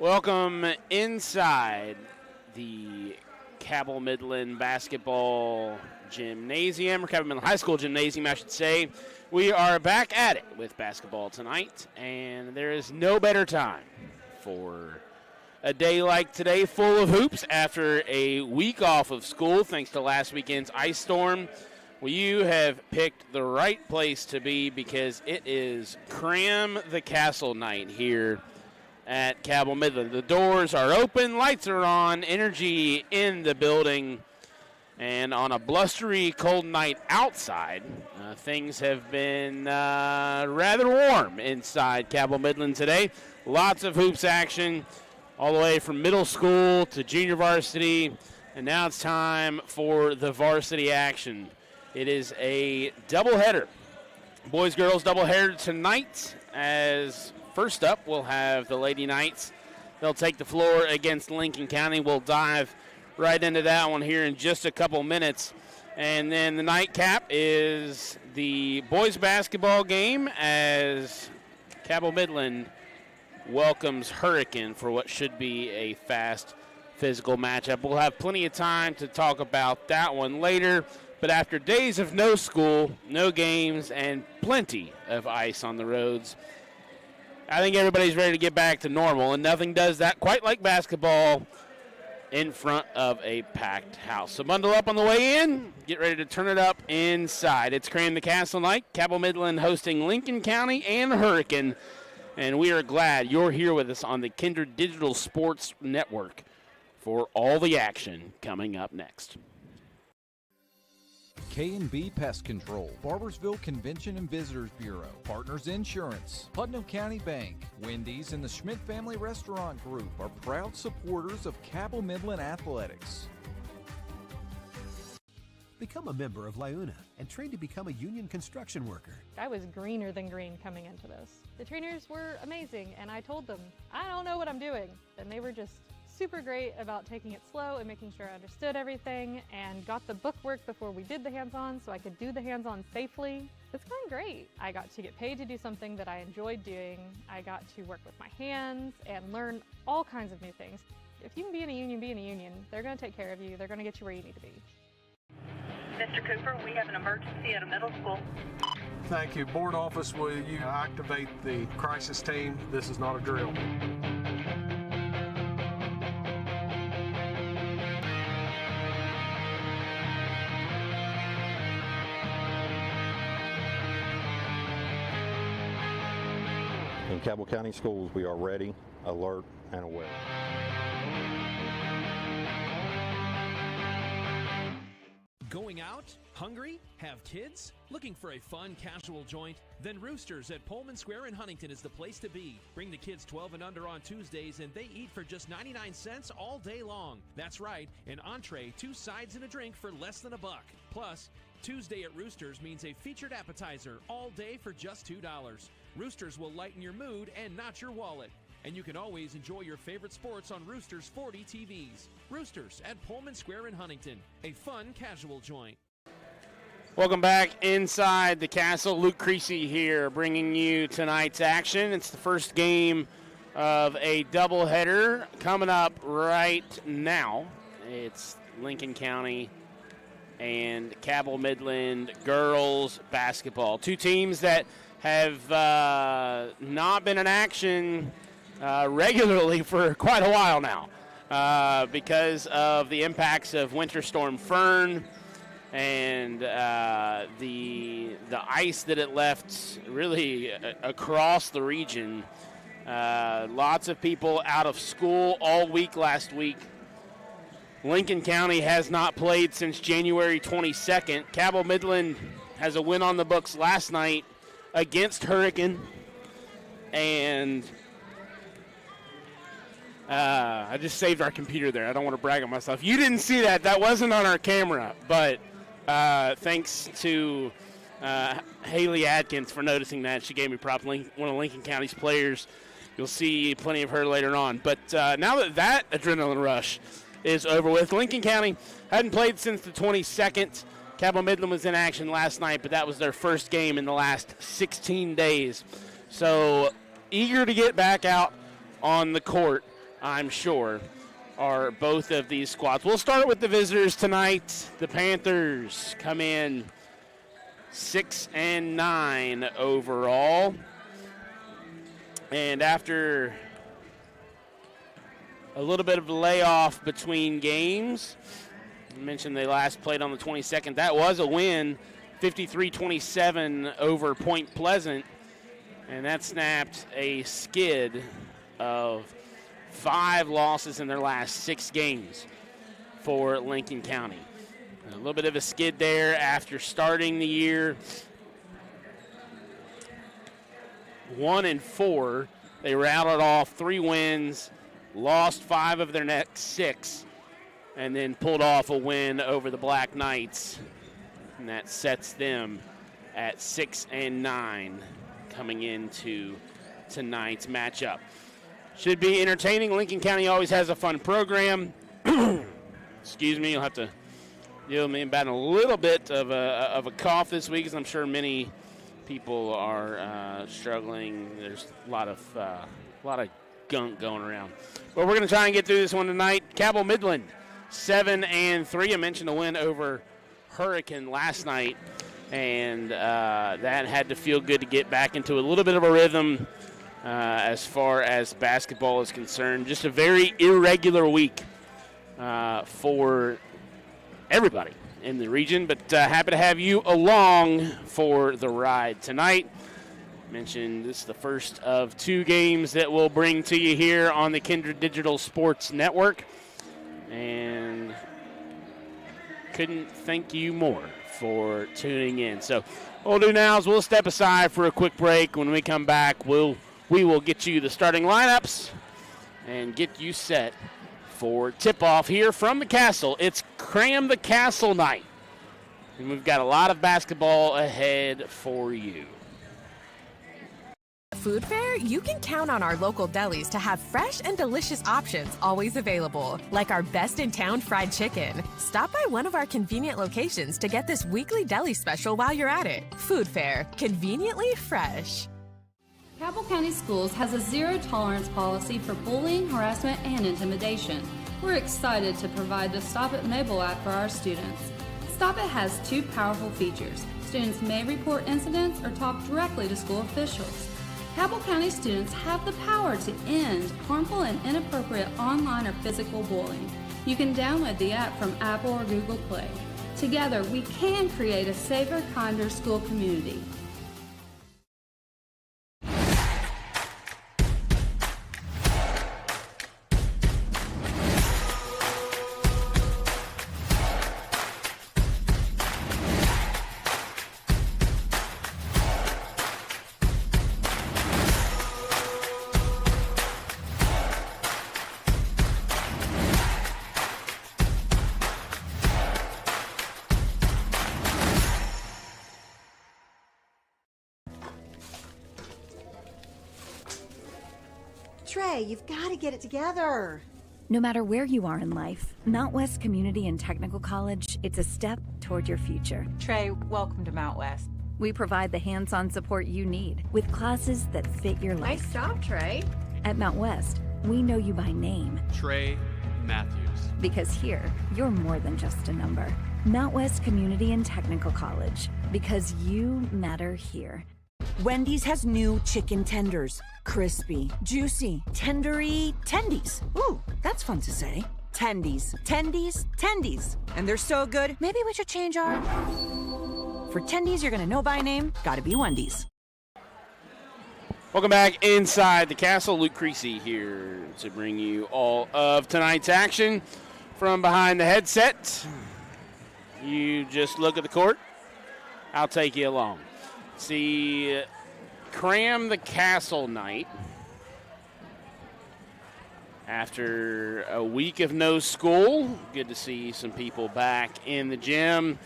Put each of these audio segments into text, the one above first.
Welcome inside the Cabell Midland basketball gymnasium, or Cabell Midland High School gymnasium, I should say. We are back at it with basketball tonight, and there is no better time for a day like today full of hoops after a week off of school thanks to last weekend's ice storm. Well, you have picked the right place to be because it is Cram the Castle night here at Cabell Midland. The doors are open, lights are on, energy in the building, and on a blustery, cold night outside, things have been rather warm inside Cabell Midland today. Lots of hoops action all the way from middle school to junior varsity, and now it's time for the varsity action. It is a doubleheader, boys-girls doubleheader tonight, as first up, we'll have the Lady Knights. They'll take the floor against Lincoln County. We'll dive right into that one here in just a couple minutes. And then the nightcap is the boys basketball game as Cabell Midland welcomes Hurricane for what should be a fast physical matchup. We'll have plenty of time to talk about that one later. But after days of no school, no games, and plenty of ice on the roads, I think everybody's ready to get back to normal, and nothing does that quite like basketball in front of a packed house. So bundle up on the way in, get ready to turn it up inside. It's Cram the Castle night, Cabell Midland hosting Lincoln County and Hurricane, and we are glad you're here with us on the Kindred Digital Sports Network for all the action coming up next. K&B Pest Control, Barbersville Convention and Visitors Bureau, Partners Insurance, Putnam County Bank, Wendy's, and the Schmidt Family Restaurant Group are proud supporters of Cabell Midland Athletics. Become a member of LIUNA and train to become a union construction worker. I was greener than green coming into this. The trainers were amazing, and I told them, I don't know what I'm doing. And they were just super great about taking it slow and making sure I understood everything and got the book work before we did the hands-on so I could do the hands-on safely. It's going great. I got to get paid to do something that I enjoyed doing. I got to work with my hands and learn all kinds of new things. If you can be in a union, be in a union. They're going to take care of you. They're going to get you where you need to be. Mr. Cooper, we have an emergency at a middle school. Thank you. Board office, will you activate the crisis team? This is not a drill. In Cabell County Schools, we are ready, alert, and aware. Going out? Hungry? Have kids? Looking for a fun, casual joint? Then Roosters at Pullman Square in Huntington is the place to be. Bring the kids 12 and under on Tuesdays, and they eat for just 99 cents all day long. That's right, an entree, 2 sides, and a drink for less than $1. Plus, Tuesday at Roosters means a featured appetizer all day for just $2. Roosters will lighten your mood and not your wallet. And you can always enjoy your favorite sports on Roosters 40 TVs. Roosters at Pullman Square in Huntington, a fun, casual joint. Welcome back inside the castle. Luke Creasy here bringing you tonight's action. It's the first game of a doubleheader coming up right now. It's Lincoln County and Cabell Midland girls basketball. Two teams that have not been in action regularly for quite a while now because of the impacts of Winter Storm Fern and the ice that it left really across the region. Lots of people out of school all week last week. Lincoln County has not played since January 22nd. Cabell Midland has a win on the books last night against Hurricane, and I just saved our computer there. I don't want to brag on myself. You didn't see that. That wasn't on our camera, but thanks to Haley Adkins for noticing that. She gave me props, one of Lincoln County's players. You'll see plenty of her later on. But now that adrenaline rush is over with, Lincoln County hadn't played since the 22nd. Cabell Midland was in action last night, but that was their first game in the last 16 days. So eager to get back out on the court. I'm sure, are both of these squads. We'll start with the visitors tonight. The Panthers come in 6-9 overall. And after a little bit of a layoff between games, I mentioned they last played on the 22nd. That was a win, 53-27 over Point Pleasant. And that snapped a skid of 5 losses in their last 6 games for Lincoln County. A little bit of a skid there after starting the year 1-4. They rattled off 3 wins, lost 5 of their next 6, and then pulled off a win over the Black Knights. And that sets them at 6-9 coming into tonight's matchup. Should be entertaining. Lincoln County always has a fun program. Excuse me, you'll have to deal with me about a little bit of a cough this week, as I'm sure many people are struggling. There's a lot of gunk going around. But we're going to try and get through this one tonight. Cabell Midland, 7-3. I mentioned a win over Hurricane last night, and that had to feel good to get back into a little bit of a rhythm as far as basketball is concerned. Just a very irregular week for everybody in the region, but happy to have you along for the ride tonight. Mentioned this is the first of 2 games that we'll bring to you here on the Kindred Digital Sports Network, and couldn't thank you more for tuning in. So what we'll do now is we'll step aside for a quick break. When we come back, we will get you the starting lineups and get you set for tip-off here from the Castle. It's Cram the Castle night, and we've got a lot of basketball ahead for you. Food fair, you can count on our local delis to have fresh and delicious options always available, like our best-in-town fried chicken. Stop by one of our convenient locations to get this weekly deli special while you're at it. Food fair, conveniently fresh. Cabell County Schools has a zero-tolerance policy for bullying, harassment, and intimidation. We're excited to provide the Stop It mobile app for our students. Stop It has 2 powerful features. Students may report incidents or talk directly to school officials. Cabell County students have the power to end harmful and inappropriate online or physical bullying. You can download the app from Apple or Google Play. Together, we can create a safer, kinder school community. Trey, you've got to get it together. No matter where you are in life, Mount West Community and Technical College, it's a step toward your future. Trey, welcome to Mount West. We provide the hands-on support you need with classes that fit your life. Nice job, Trey. At Mount West, we know you by name. Trey Matthews. Because here, you're more than just a number. Mount West Community and Technical College, because you matter here. Wendy's has new chicken tenders. Crispy, juicy, tendery tendies. Ooh, that's fun to say. Tendies, tendies, tendies. And they're so good, maybe we should change our... For tendies you're gonna know by name, gotta be Wendy's. Welcome back inside the Castle. Luke Creasy here to bring you all of tonight's action from behind the headset. You just look at the court. I'll take you along. See, Cram the Castle night. After a week of no school, good to see some people back in the gym.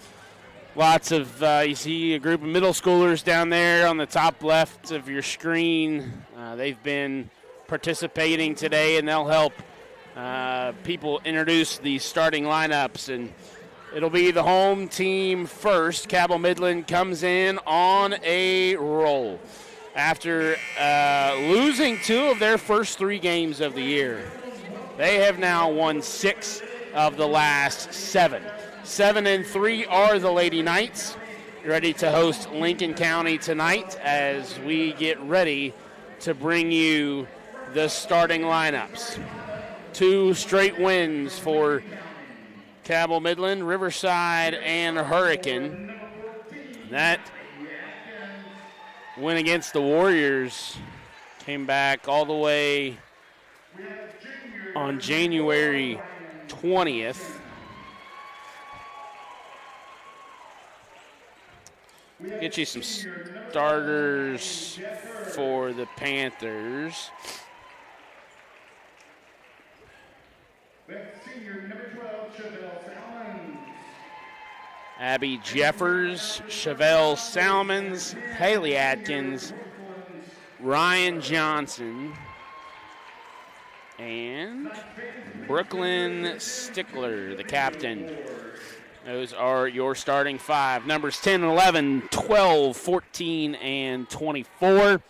Lots of, you see a group of middle schoolers down there on the top left of your screen. They've been participating today, and they'll help people introduce the starting lineups. And it'll be the home team first. Cabell Midland comes in on a roll after losing 2 of their first 3 games of the year. They have now won 6 of the last 7. 7-3 are the Lady Knights, ready to host Lincoln County tonight as we get ready to bring you the starting lineups. 2 straight wins for Cabell Midland, Riverside, and Hurricane. That win against the Warriors came back all the way on January 20th. Get you some starters for the Panthers. Abby Jeffers, Chevelle Salmons, Haley Atkins, Ryan Johnson, and Brooklyn Stickler, the captain. Those are your starting 5. Numbers 10, 11, 12, 14, and 24.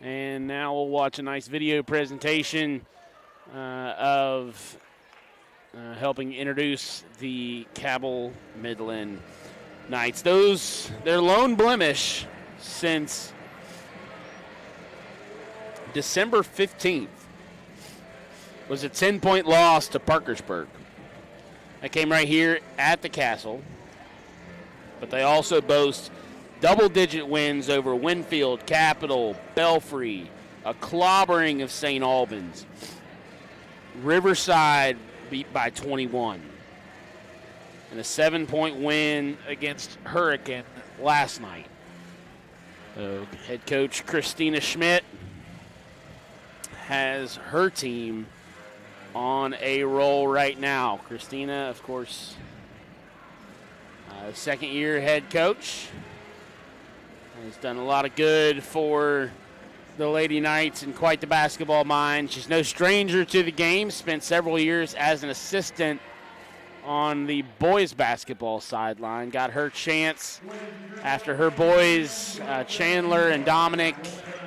And now we'll watch a nice video presentation of helping introduce the Cabell Midland Knights. Their lone blemish since December 15th was a 10-point loss to Parkersburg. That came right here at the Castle. But they also boast double-digit wins over Winfield, Capital, Belfry, a clobbering of St. Albans. Riverside beat by 21. And a 7-point win against Hurricane last night. Head coach Christina Schmidt has her team on a roll right now. Christina, of course, second-year head coach, has done a lot of good for the Lady Knights and quite the basketball mind. She's no stranger to the game, spent several years as an assistant on the boys basketball sideline. Got her chance after her boys, Chandler and Dominic,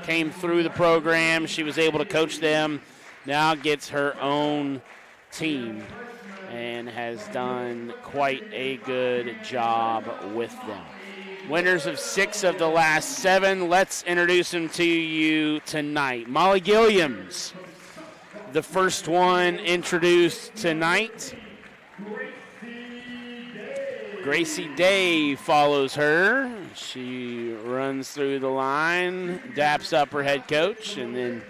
came through the program. She was able to coach them. Now gets her own team and has done quite a good job with them. Winners of 6 of the last 7. Let's introduce them to you tonight. Molly Gilliams, the first one introduced tonight. Gracie Day follows her. She runs through the line, daps up her head coach, and then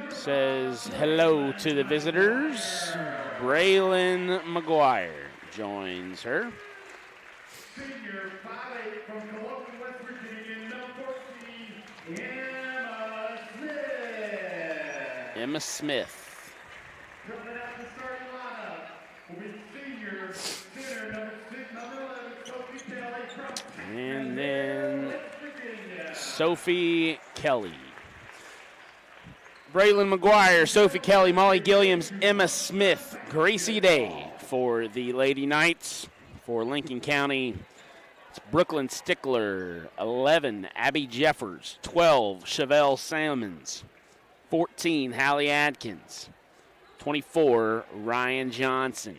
says hello to the visitors. Braylon McGuire joins her. Senior 5'8" from Columbia, West Virginia, number 14, Emma Smith. Coming out the starting lineup will be senior center number 11, Sophie Kelly from And then Sophie Kelly. Braylon McGuire, Sophie Kelly, Molly Gilliams, Emma Smith, Gracie Day for the Lady Knights. For Lincoln County, it's Brooklyn Stickler. 11, Abby Jeffers. 12, Chevelle Salmons. 14, Hallie Adkins. 24, Ryan Johnson.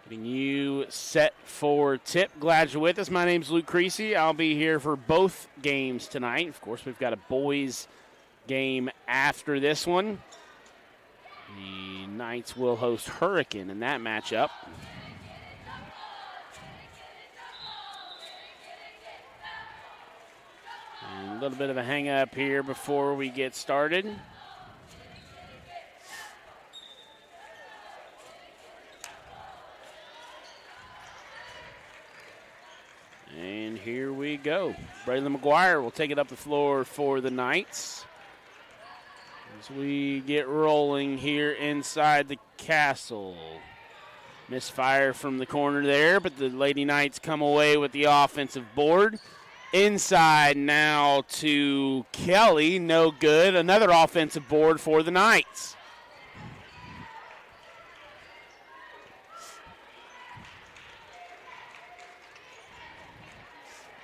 Getting you set for tip. Glad you're with us. My name's Luke Creasy. I'll be here for both games tonight. Of course, we've got a boys game after this one. The Knights will host Hurricane in that matchup. And a little bit of a hang up here before we get started. And here we go. Braylon McGuire will take it up the floor for the Knights. As we get rolling here inside the Castle. Misfire from the corner there, but the Lady Knights come away with the offensive board. Inside now to Kelly, no good. Another offensive board for the Knights.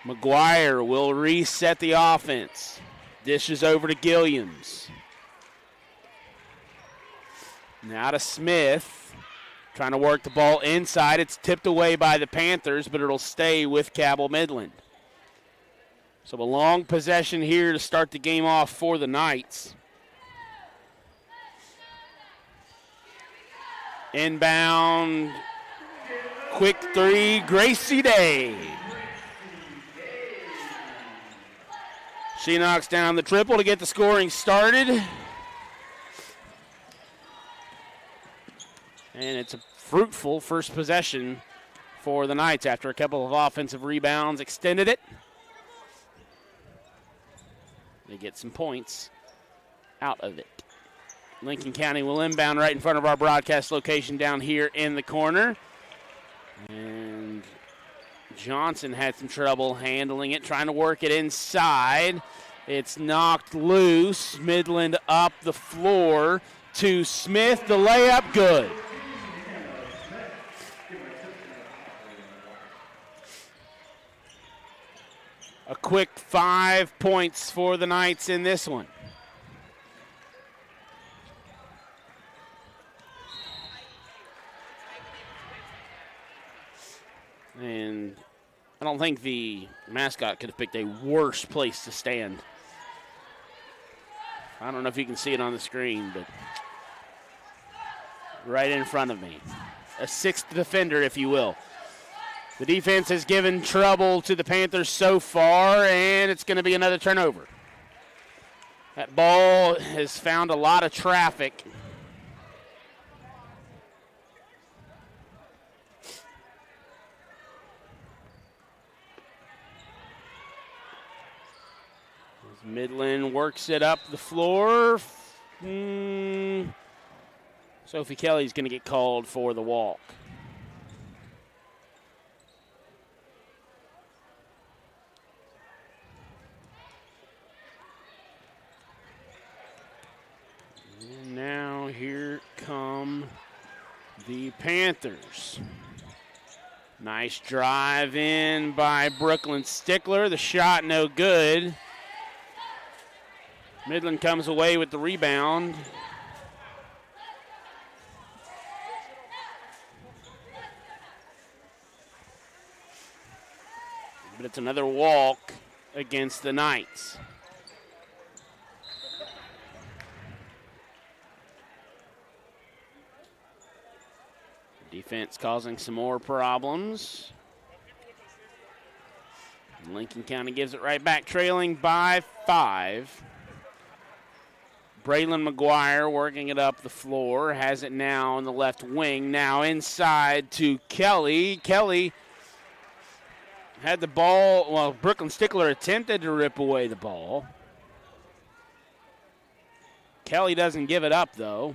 McGuire will reset the offense. Dishes over to Gilliams. Now to Smith, trying to work the ball inside. It's tipped away by the Panthers, but it'll stay with Cabell Midland. So a long possession here to start the game off for the Knights. Inbound, quick three, Gracie Day. She knocks down the triple to get the scoring started. And it's a fruitful first possession for the Knights after a couple of offensive rebounds extended it. They get some points out of it. Lincoln County will inbound right in front of our broadcast location down here in the corner. And Johnson had some trouble handling it, trying to work it inside. It's knocked loose. Midland up the floor to Smith. The layup, good. A quick 5 points for the Knights in this one. And I don't think the mascot could have picked a worse place to stand. I don't know if you can see it on the screen, but right in front of me. A sixth defender, if you will. The defense has given trouble to the Panthers so far, and it's going to be another turnover. That ball has found a lot of traffic. Midland works it up the floor. Sophie Kelly's going to get called for the walk. And now here come the Panthers. Nice drive in by Brooklyn Stickler. The shot no good. Midland comes away with the rebound. But it's another walk against the Knights. Defense causing some more problems. Lincoln County gives it right back, trailing by 5. Braylon McGuire working it up the floor, has it now on the left wing, now inside to Kelly. Kelly had the ball, well, Brooklyn Stickler attempted to rip away the ball. Kelly doesn't give it up, though.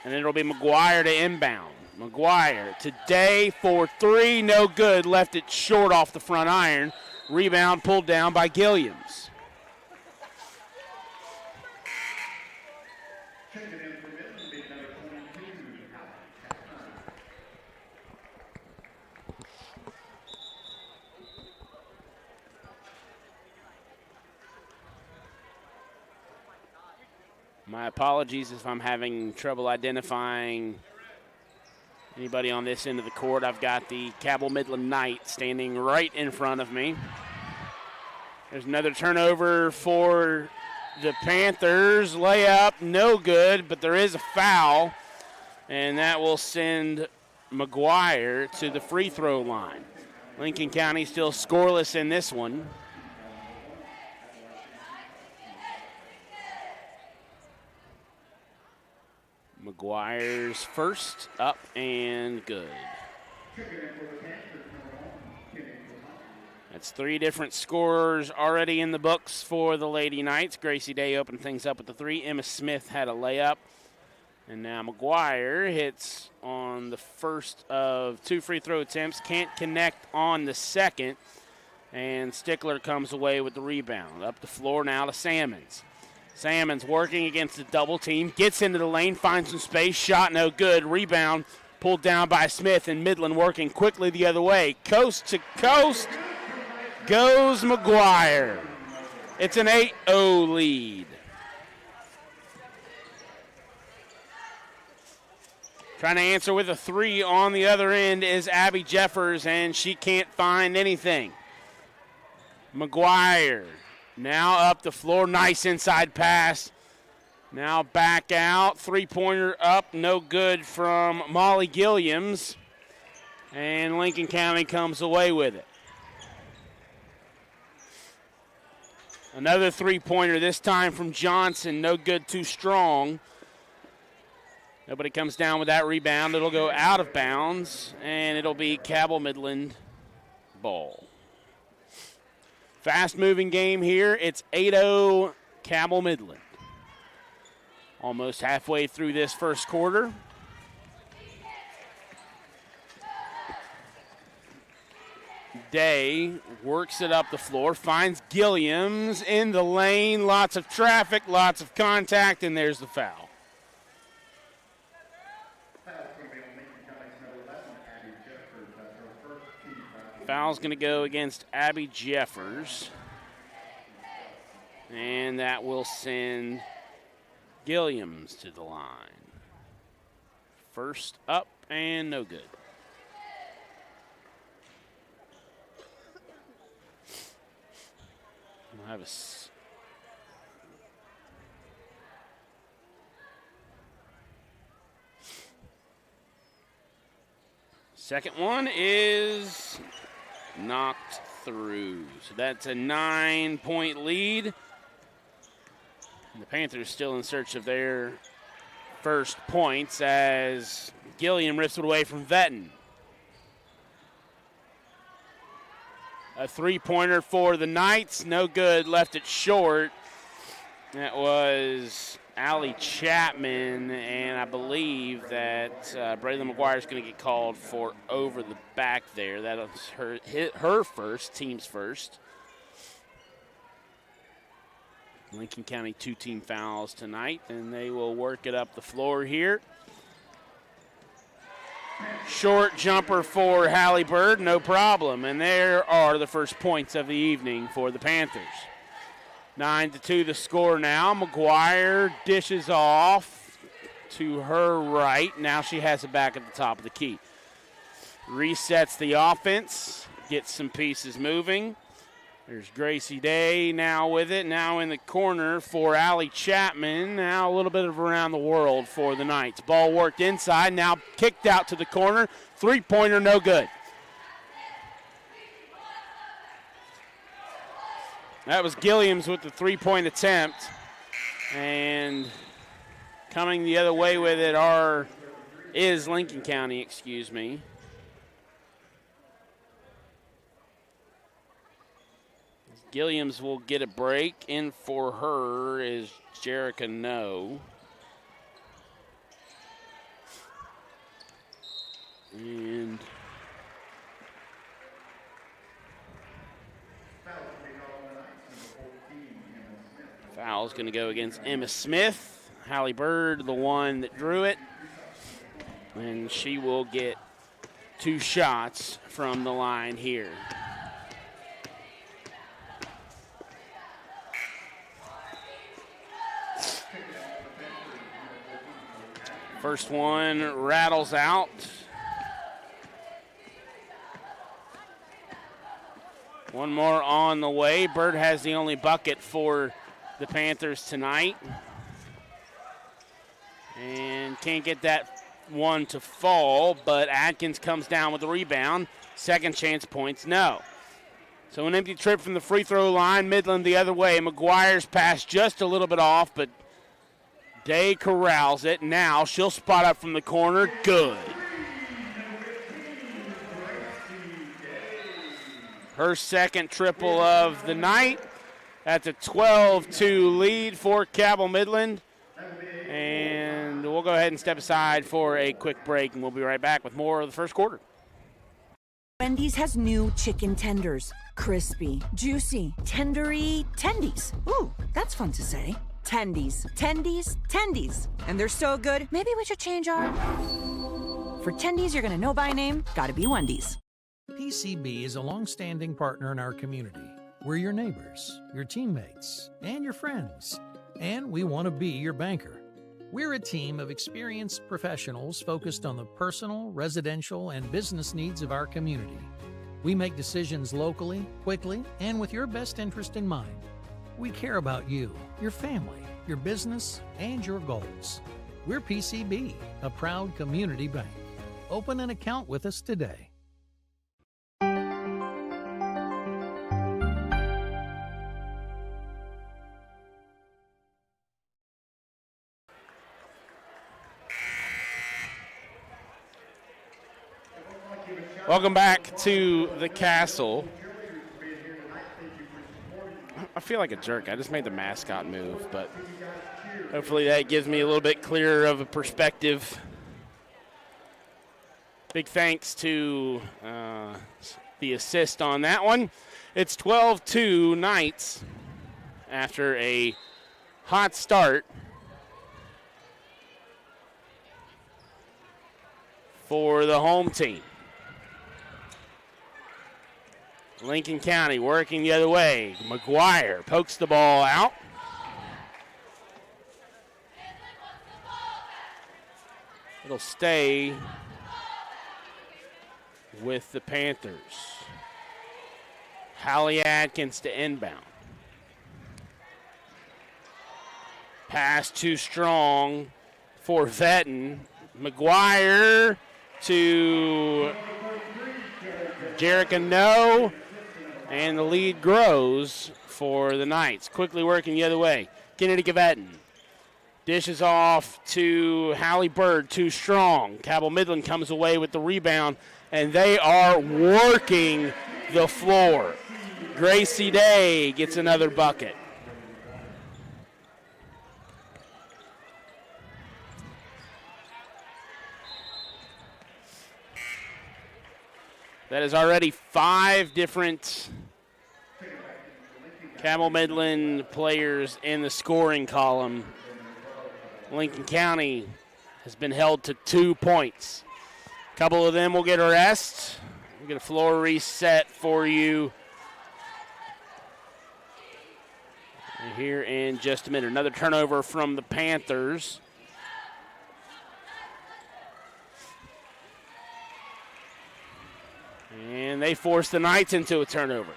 And it'll be McGuire to inbound. McGuire today for 3, no good, left it short off the front iron. Rebound pulled down by Gilliams. My apologies if I'm having trouble identifying anybody on this end of the court. I've got the Cabell Midland Knights standing right in front of me. There's another turnover for the Panthers. Layup, no good, but there is a foul, and that will send McGuire to the free throw line. Lincoln County still scoreless in this one. McGuire's first, up and good. That's 3 different scorers already in the books for the Lady Knights. Gracie Day opened things up with the 3. Emma Smith had a layup. And now McGuire hits on the first of 2 free throw attempts. Can't connect on the second. And Stickler comes away with the rebound. Up the floor now to Salmons. Salmons working against the double team, gets into the lane, finds some space, shot no good, rebound pulled down by Smith, and Midland working quickly the other way. Coast to coast goes McGuire. It's an 8-0 lead. Trying to answer with a 3 on the other end is Abby Jeffers, and she can't find anything. McGuire now up the floor. Nice inside pass. Now back out. Three-pointer up. No good from Molly Gilliams. And Lincoln County comes away with it. Another three-pointer, this time from Johnson. No good, too strong. Nobody comes down with that rebound. It'll go out of bounds, and it'll be Cabell Midland ball. Fast-moving game here. It's 8-0 Cabell Midland. Almost halfway through this first quarter. Day works it up the floor, finds Gilliams in the lane. Lots of traffic, lots of contact, and there's the foul. Foul's going to go against Abby Jeffers. And that will send Gilliams to the line. First up and no good. We'll have a second one is knocked through. So that's a 9-point lead. And the Panthers still in search of their first points as Gilliam rips it away from Vetton. A three-pointer for the Knights. No good. Left it short. That was Allie Chapman, and I believe that Braylon McGuire is going to get called for over the back there. That was her first, team's first. Lincoln County 2-team fouls tonight, and they will work it up the floor here. Short jumper for Hallie Bird, no problem. And there are the first points of the evening for the Panthers. 9-2 the score now. McGuire dishes off to her right. Now she has it back at the top of the key. Resets the offense, gets some pieces moving. There's Gracie Day now with it. Now in the corner for Allie Chapman. Now a little bit of around the world for the Knights. Ball worked inside, now kicked out to the corner. Three-pointer, no good. That was Gilliams with the three-point attempt. And coming the other way with it is Lincoln County, excuse me. Gilliams will get a break. In for her is Jerica No. And foul's going to go against Emma Smith. Hallie Bird, the one that drew it. And she will get 2 shots from the line here. First one rattles out. One more on the way. Bird has the only bucket for the Panthers tonight. And can't get that one to fall, but Atkins comes down with the rebound. Second chance points, no. So an empty trip from the free throw line. Midland the other way. McGuire's pass just a little bit off, but Day corrals it. Now she'll spot up from the corner. Good. Her second triple of the night. That's a 12-2 lead for Cabell Midland. And we'll go ahead and step aside for a quick break, and we'll be right back with more of the first quarter. Wendy's has new chicken tenders. Crispy, juicy, tendery tendies. Ooh, that's fun to say. Tendies, tendies, tendies. And they're so good, maybe we should change our... For tendies you're gonna know by name, gotta be Wendy's. PCB is a long-standing partner in our community. We're your neighbors, your teammates, and your friends. And we want to be your banker. We're a team of experienced professionals focused on the personal, residential, and business needs of our community. We make decisions locally, quickly, and with your best interest in mind. We care about you, your family, your business, and your goals. We're PCB, a proud community bank. Open an account with us today. Welcome back to the Castle. I feel like a jerk. I just made the mascot move, but hopefully that gives me a little bit clearer of a perspective. Big thanks to the assist on that one. It's 12-2 Knights after a hot start for the home team. Lincoln County working the other way. McGuire pokes the ball out. It'll stay with the Panthers. Hallie Atkins to inbound. Pass too strong for Vetton. McGuire to Jerica, no. And the lead grows for the Knights. Quickly working the other way. Kennedy Gavetin dishes off to Hallie Bird, too strong. Cabell Midland comes away with the rebound, and they are working the floor. Gracie Day gets another bucket. That is already 5 different Cabell Midland players in the scoring column. Lincoln County has been held to 2 points. A couple of them will get a rest. We'll get a floor reset for you here in just a minute. Another turnover from the Panthers. And they force the Knights into a turnover.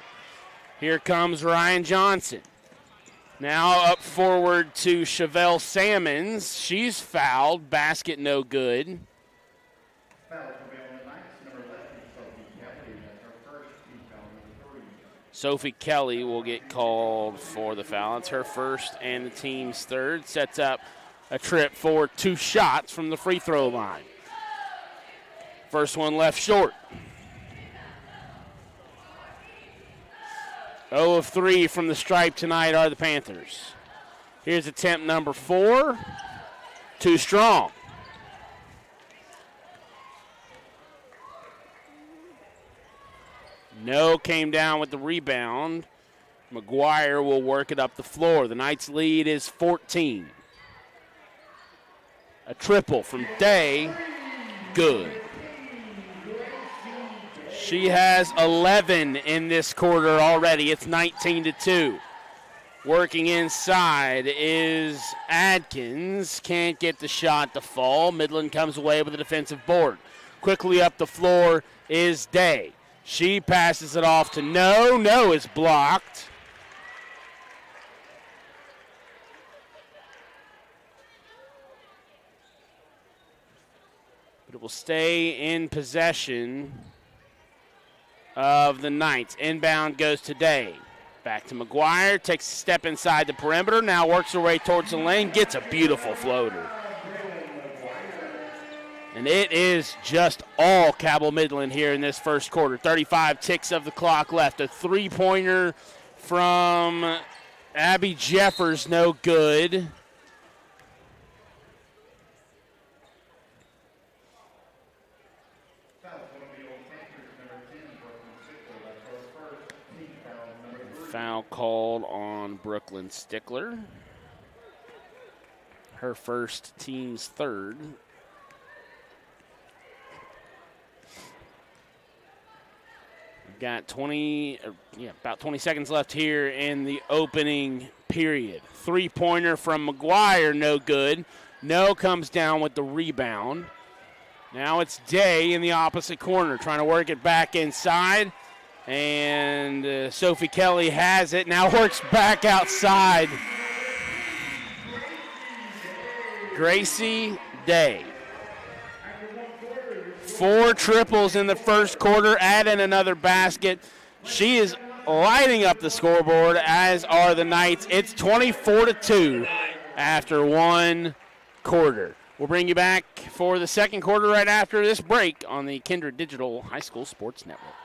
Here comes Ryan Johnson. Now up forward to Chevelle Salmons. She's fouled. Basket no good. Sophie Kelly will get called for the foul. It's her first and the team's third. Sets up a trip for 2 shots from the free throw line. First one left short. 0 of 3 from the stripe tonight are the Panthers. Here's attempt number 4. Too strong. No came down with the rebound. McGuire will work it up the floor. The Knights' lead is 14. A triple from Day. Good. She has 11 in this quarter already. It's 19-2. Working inside is Adkins. Can't get the shot to fall. Midland comes away with a defensive board. Quickly up the floor is Day. She passes it off to No. No is blocked. But it will stay in possession of the Knights. Inbound goes to Day. Back to McGuire. Takes a step inside the perimeter. Now works her way towards the lane. Gets a beautiful floater. And it is just all Cabell Midland here in this first quarter. 35 ticks of the clock left. A three-pointer from Abby Jeffers, no good. Foul called on Brooklyn Stickler. Her first, team's third. We've got about 20 seconds left here in the opening period. Three-pointer from McGuire, no good. No comes down with the rebound. Now it's Day in the opposite corner, trying to work it back inside. And Sophie Kelly has it, now works back outside. Gracie Day. 4 triples in the first quarter, add in another basket. She is lighting up the scoreboard, as are the Knights. It's 24-2 after 1 quarter. We'll bring you back for the second quarter right after this break on the Kindred Digital High School Sports Network.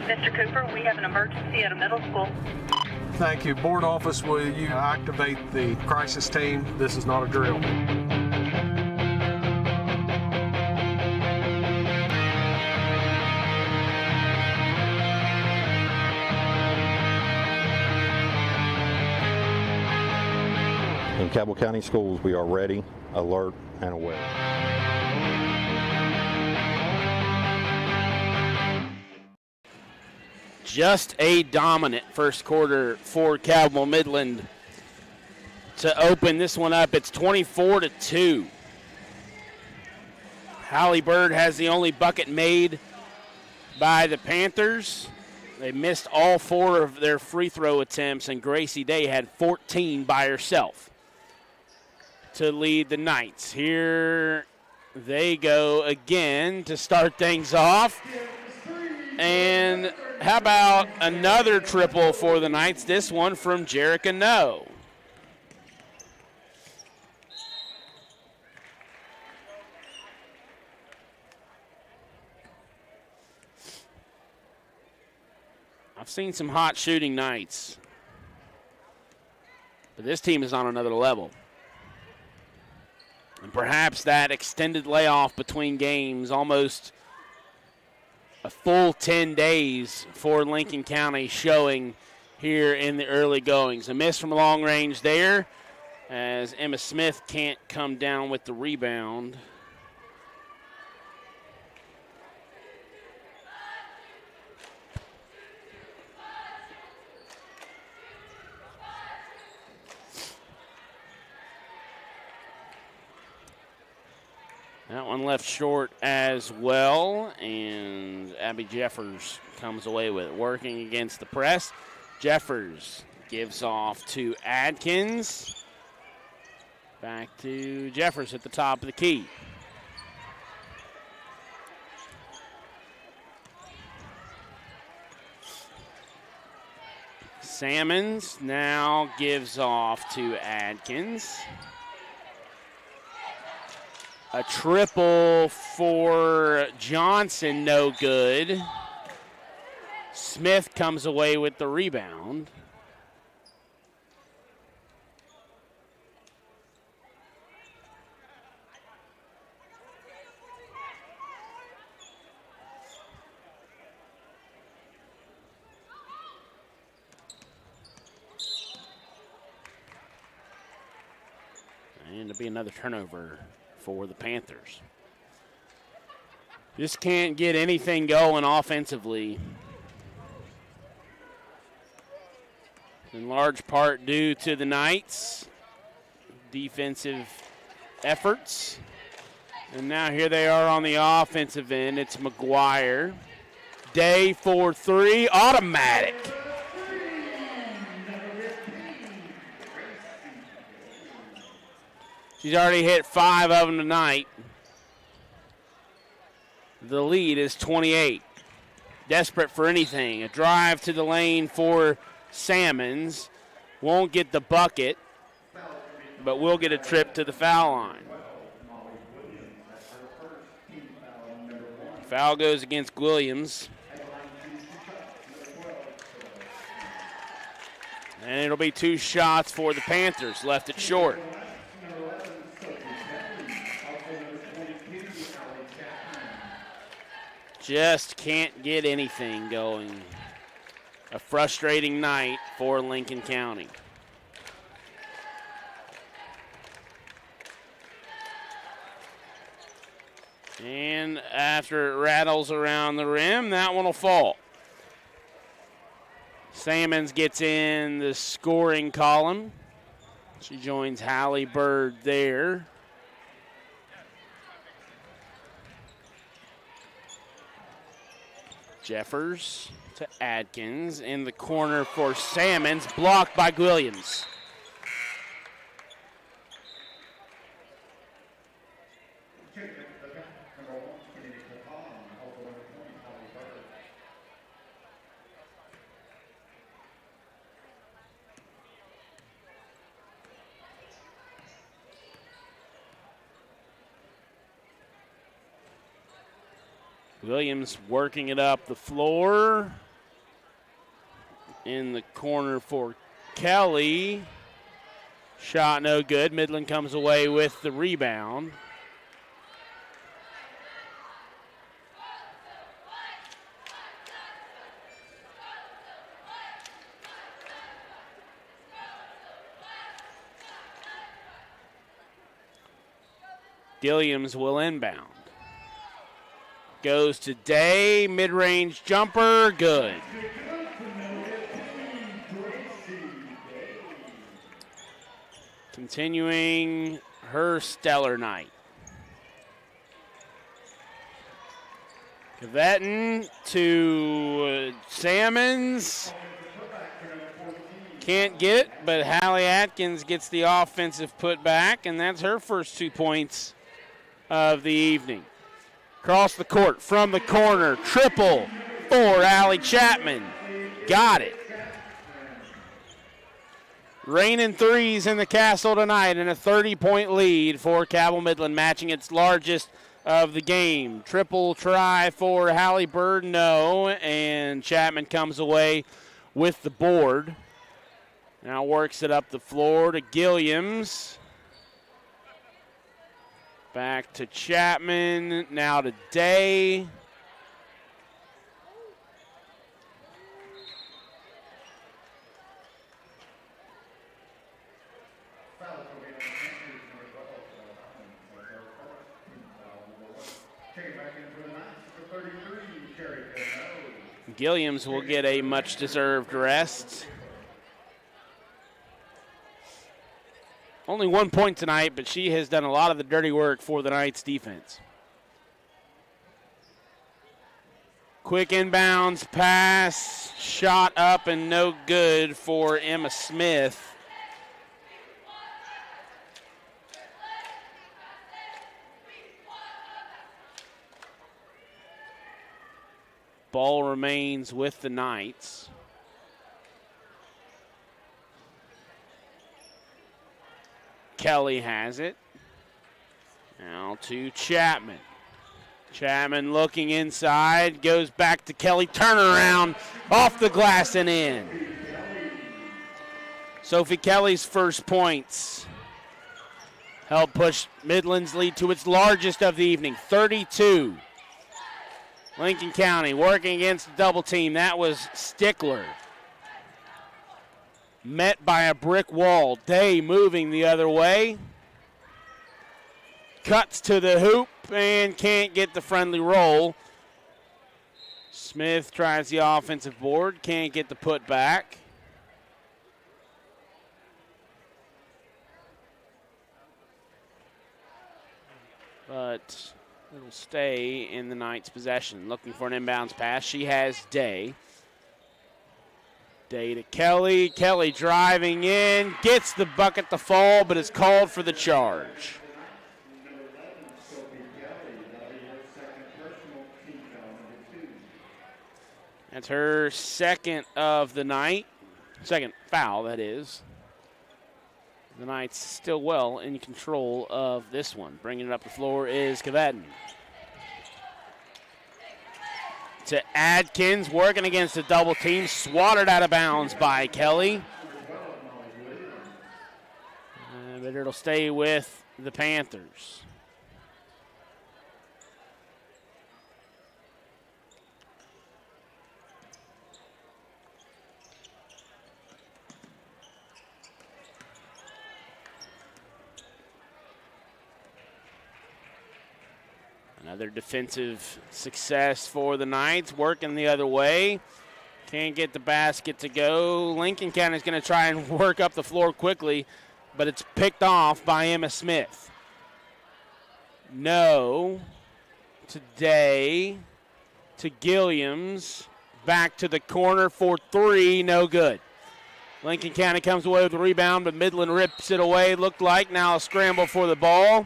Mr. Cooper, we have an emergency at a middle school. Thank you. Board office, will you activate the crisis team? This is not a drill. In Cabell County Schools, we are ready, alert, and aware. Just a dominant first quarter for Cabell Midland to open this one up. It's 24-2. Hallie Bird has the only bucket made by the Panthers. They missed all 4 of their free throw attempts, and Gracie Day had 14 by herself to lead the Knights. Here they go again to start things off. And how about another triple for the Knights? This one from Jerica No. I've seen some hot shooting nights, but this team is on another level. And perhaps that extended layoff between games, almost a full 10 days for Lincoln County, showing here in the early goings. A miss from long range there, as Emma Smith can't come down with the rebound. That one left short as well, and Abby Jeffers comes away with it. Working against the press. Jeffers gives off to Adkins. Back to Jeffers at the top of the key. Salmons now gives off to Adkins. A triple for Johnson, no good. Smith comes away with the rebound. And it'll be another turnover for the Panthers. Just can't get anything going offensively, in large part due to the Knights' defensive efforts. And now here they are on the offensive end. It's McGuire. Day for 3, automatic. She's already hit 5 of them tonight. The lead is 28. Desperate for anything. A drive to the lane for Salmons. Won't get the bucket, but will get a trip to the foul line. Foul goes against Williams. And it'll be 2 shots for the Panthers. Left it short. Just can't get anything going. A frustrating night for Lincoln County. And after it rattles around the rim, that one will fall. Salmons gets in the scoring column. She joins Hallie Bird there. Jeffers to Adkins in the corner for Salmons, blocked by Williams. Williams working it up the floor. In the corner for Kelly. Shot no good. Midland comes away with the rebound. Gilliams will inbound. Goes to Day, mid-range jumper, good. Continuing her stellar night. Cavetten to Salmons. Can't get it, but Hallie Atkins gets the offensive putback, and that's her first 2 points of the evening. Across the court from the corner, triple for Allie Chapman. Got it. Raining threes in the castle tonight, and a 30-point lead for Cabell Midland, matching its largest of the game. Triple try for Hallie Bird, no, and Chapman comes away with the board. Now works it up the floor to Gilliams. Back to Chapman, now to Day. Gilliams will get a much-deserved rest. Only 1 point tonight, but she has done a lot of the dirty work for the Knights defense. Quick inbounds pass, shot up and no good for Emma Smith. Ball remains with the Knights. Kelly has it. Now to Chapman. Chapman looking inside, goes back to Kelly. Turnaround off the glass and in. Sophie Kelly's first points help push Midland's lead to its largest of the evening, 32. Lincoln County working against a double team. That was Stickler. Met by a brick wall. Day moving the other way. Cuts to the hoop and can't get the friendly roll. Smith tries the offensive board. Can't get the putback. But it'll stay in the Knights' possession. Looking for an inbounds pass. She has Day. Day to Kelly. Kelly driving in. Gets the bucket to fall, but is called for the charge. That's her second of the night. Second foul, that is. The Knights still well in control of this one. Bringing it up the floor is Cavetten. To Adkins, working against a double team. Swatted out of bounds by Kelly. But it'll stay with the Panthers. Another defensive success for the Knights, working the other way. Can't get the basket to go. Lincoln County's going to try and work up the floor quickly, but it's picked off by Emma Smith. No. Today to Gilliams. Back to the corner for three. No good. Lincoln County comes away with the rebound, but Midland rips it away. Looked like now a scramble for the ball.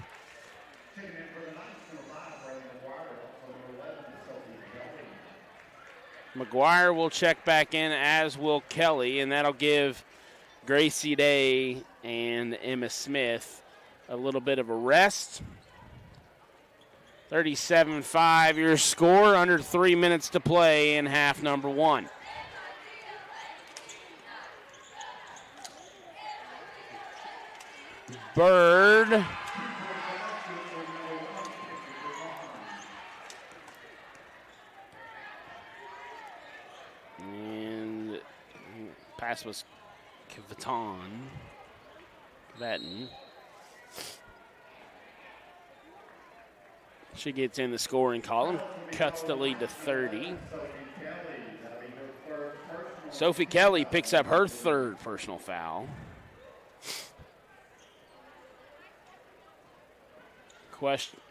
McGuire will check back in, as will Kelly, and that'll give Gracie Day and Emma Smith a little bit of a rest. 37-5 your score, under 3 minutes to play in half number one. Bird. And pass was Kvetten. She gets in the scoring column, cuts the lead to 30. Sophie Kelly picks up her third personal foul.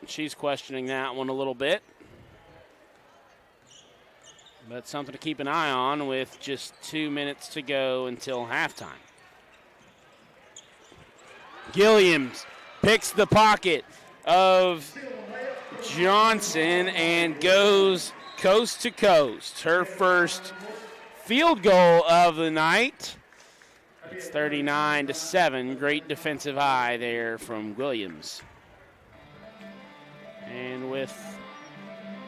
She's questioning that one a little bit. But something to keep an eye on with just 2 minutes to go until halftime. Gilliams picks the pocket of Johnson and goes coast to coast. Her first field goal of the night. It's 39-7. Great defensive eye there from Williams. And with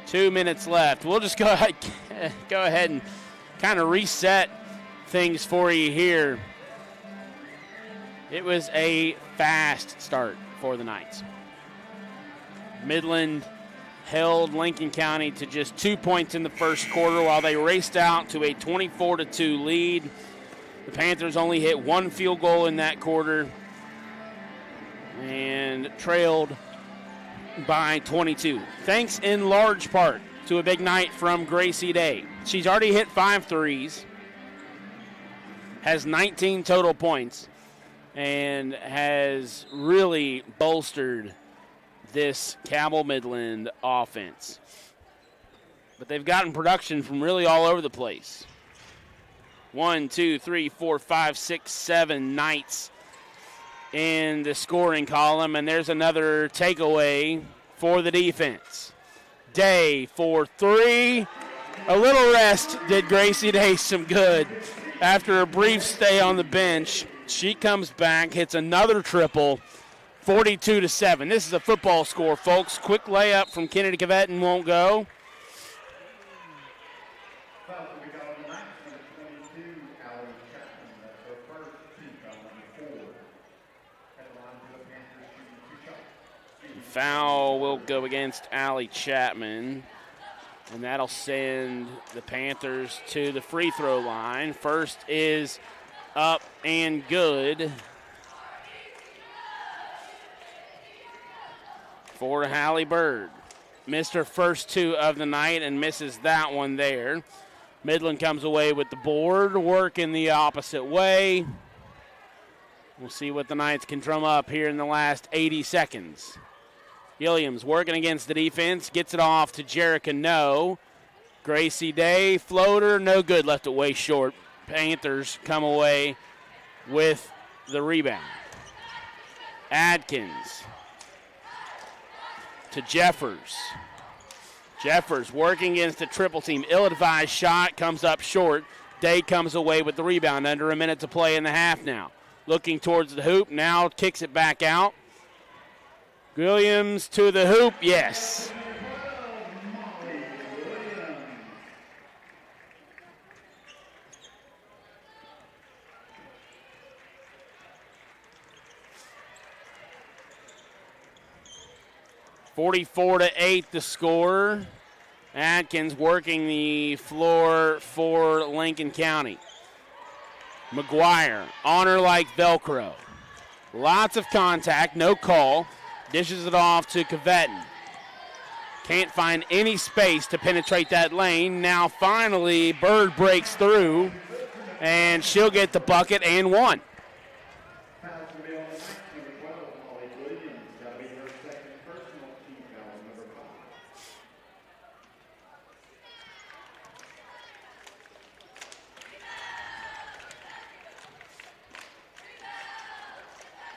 2 minutes left, we'll just go ahead and kind of reset things for you here. It was a fast start for the Knights. Midland held Lincoln County to just 2 points in the first quarter while they raced out to a 24-2 lead. The Panthers only hit one field goal in that quarter and trailed by 22. Thanks in large part to a big night from Gracie Day. She's already hit 5 threes, has 19 total points, and has really bolstered this Cabell Midland offense. But they've gotten production from really all over the place. 1, 2, 3, 4, 5, 6, 7 Knights in the scoring column, and there's another takeaway for the defense. Day for three. A little rest did Gracie Day some good. After a brief stay on the bench, she comes back, hits another triple, 42-7. This is a football score, folks. Quick layup from Kennedy Kvetten won't go. Foul will go against Allie Chapman, and that'll send the Panthers to the free throw line. First is up and good for Hallie Bird. Missed her first two of the night and misses that one there. Midland comes away with the board, working the opposite way. We'll see what the Knights can drum up here in the last 80 seconds. Gilliams working against the defense, gets it off to Jerica No. Gracie Day, floater, no good, left it way short. Panthers come away with the rebound. Adkins to Jeffers. Jeffers working against the triple team. Ill-advised shot, comes up short. Day comes away with the rebound, under a minute to play in the half now. Looking towards the hoop, now kicks it back out. Williams to the hoop, yes. (44-8) the score. Atkins working the floor for Lincoln County. McGuire on her like Velcro. Lots of contact, no call. Dishes it off to Kvetten. Can't find any space to penetrate that lane. Now finally Bird breaks through, and she'll get the bucket and one.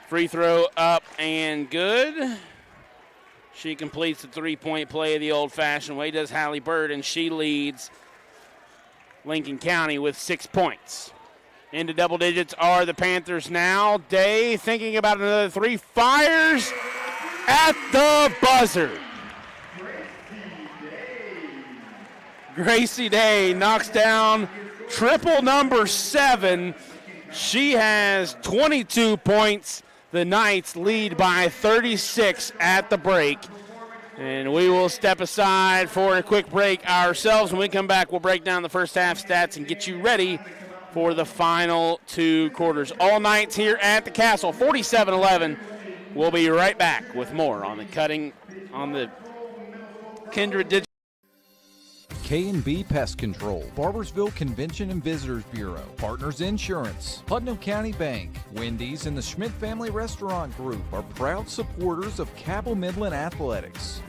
Free throw up and good. She completes the three-point play the old-fashioned way, does Hallie Bird, and she leads Lincoln County with 6 points. Into double digits are the Panthers now. Day thinking about another three, fires at the buzzer. Gracie Day knocks down triple number 7. She has 22 points. The Knights lead by 36 at the break. And we will step aside for a quick break ourselves. When we come back, we'll break down the first half stats and get you ready for the final 2 quarters. All Knights here at the Castle, 47-11. We'll be right back with more on the Kindred Digital. K&B Pest Control, Barbersville Convention and Visitors Bureau, Partners Insurance, Putnam County Bank, Wendy's, and the Schmidt Family Restaurant Group are proud supporters of Cabell Midland Athletics.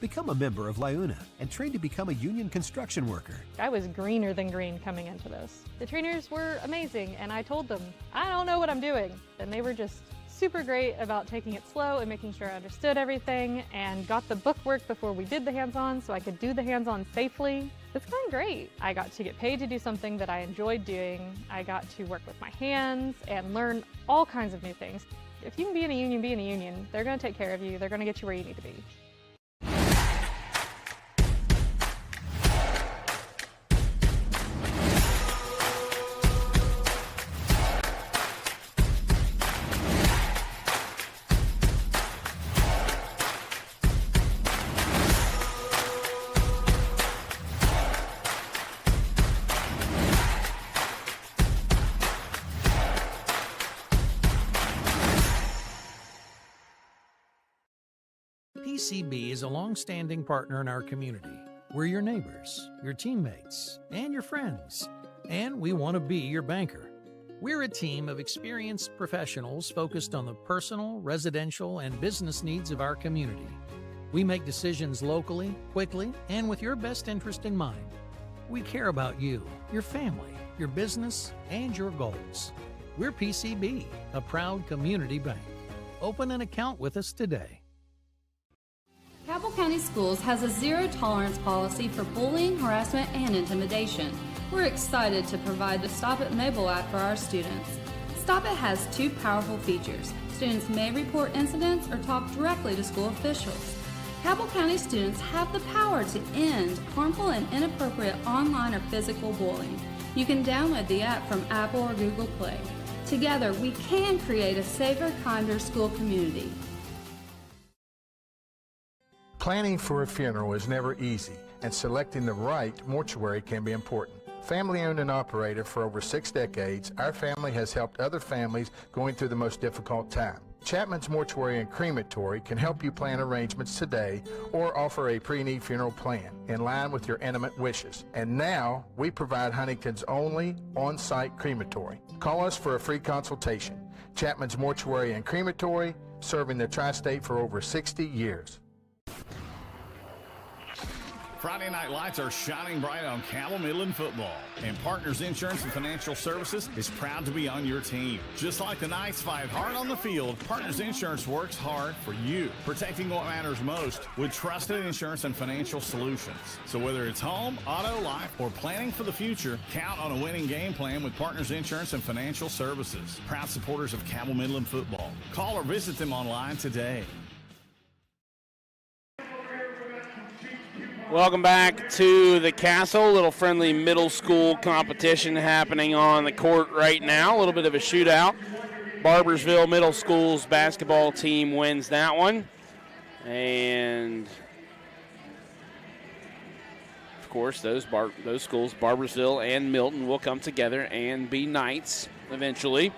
Become a member of LIUNA and train to become a union construction worker. I was greener than green coming into this. The trainers were amazing, and I told them, I don't know what I'm doing. And they were just super great about taking it slow and making sure I understood everything and got the book work before we did the hands-on so I could do the hands-on safely. It's gone great. I got to get paid to do something that I enjoyed doing. I got to work with my hands and learn all kinds of new things. If you can be in a union, be in a union. They're going to take care of you. They're going to get you where you need to be. PCB is a long-standing partner in our community. We're your neighbors, your teammates, and your friends, and we want to be your banker. We're a team of experienced professionals focused on the personal, residential, and business needs of our community. We make decisions locally, quickly, and with your best interest in mind. We care about you, your family, your business, and your goals. We're PCB, a proud community bank. Open an account with us today. Cabell County Schools has a zero-tolerance policy for bullying, harassment, and intimidation. We're excited to provide the Stop It mobile app for our students. Stop It has 2 powerful features. Students may report incidents or talk directly to school officials. Cabell County students have the power to end harmful and inappropriate online or physical bullying. You can download the app from Apple or Google Play. Together, we can create a safer, kinder school community. Planning for a funeral is never easy, and selecting the right mortuary can be important. Family owned and operated for over 6 decades, our family has helped other families going through the most difficult time. Chapman's Mortuary and Crematory can help you plan arrangements today or offer a pre-need funeral plan in line with your intimate wishes. And now, we provide Huntington's only on-site crematory. Call us for a free consultation. Chapman's Mortuary and Crematory, serving the tri-state for over 60 years. Friday night lights are shining bright on Cabell Midland football, and Partners Insurance and Financial Services is proud to be on your team. Just like the Knights fight hard on the field, Partners Insurance works hard for you, protecting what matters most with trusted insurance and financial solutions. So whether it's home, auto, life, or planning for the future, count on a winning game plan with Partners Insurance and Financial Services. Proud supporters of Cabell Midland football. Call or visit them online today. Welcome back to the Castle. A little friendly middle school competition happening on the court right now. A little bit of a shootout. Barbersville Middle School's basketball team wins that one. And, of course, those schools, Barbersville and Milton, will come together and be Knights eventually.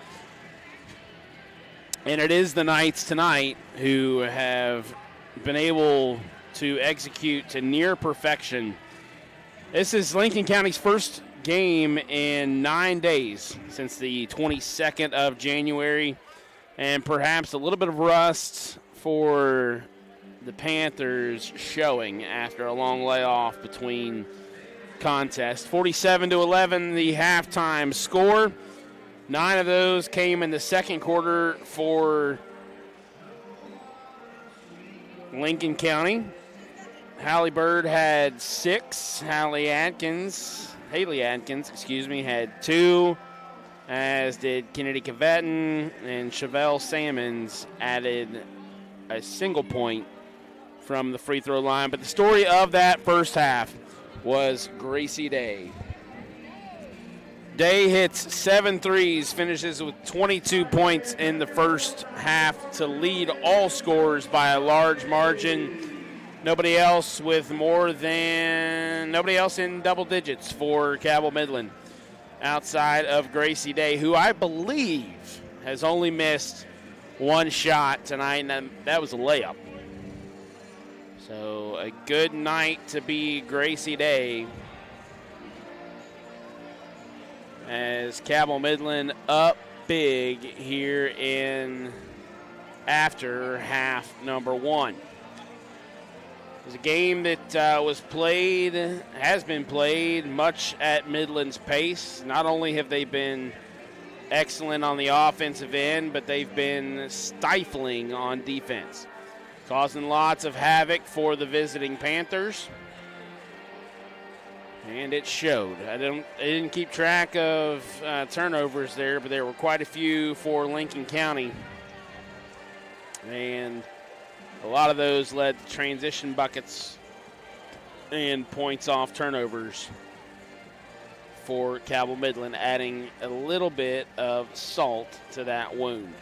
And it is the Knights tonight who have been able to execute to near perfection. This is Lincoln County's first game in 9 days since the 22nd of January, and perhaps a little bit of rust for the Panthers showing after a long layoff between contests. 47-11, the halftime score. 9 of those came in the second quarter for Lincoln County. Hallie Bird had 6. Haley Atkins, had 2, as did Kennedy Caveton, and Chevelle Salmons added a single point from the free throw line. But the story of that first half was Gracie Day. Day hits 7 threes, finishes with 22 points in the first half to lead all scorers by a large margin. Nobody else in double digits for Cabell Midland outside of Gracie Day, who I believe has only missed 1 shot tonight, and that was a layup. So a good night to be Gracie Day, as Cabell Midland up big here in after half number 1. It was a game that has been played much at Midland's pace. Not only have they been excellent on the offensive end, but they've been stifling on defense, causing lots of havoc for the visiting Panthers. And it showed. I didn't keep track of turnovers there, but there were quite a few for Lincoln County. And a lot of those led to transition buckets and points off turnovers for Cabell Midland, adding a little bit of salt to that wound.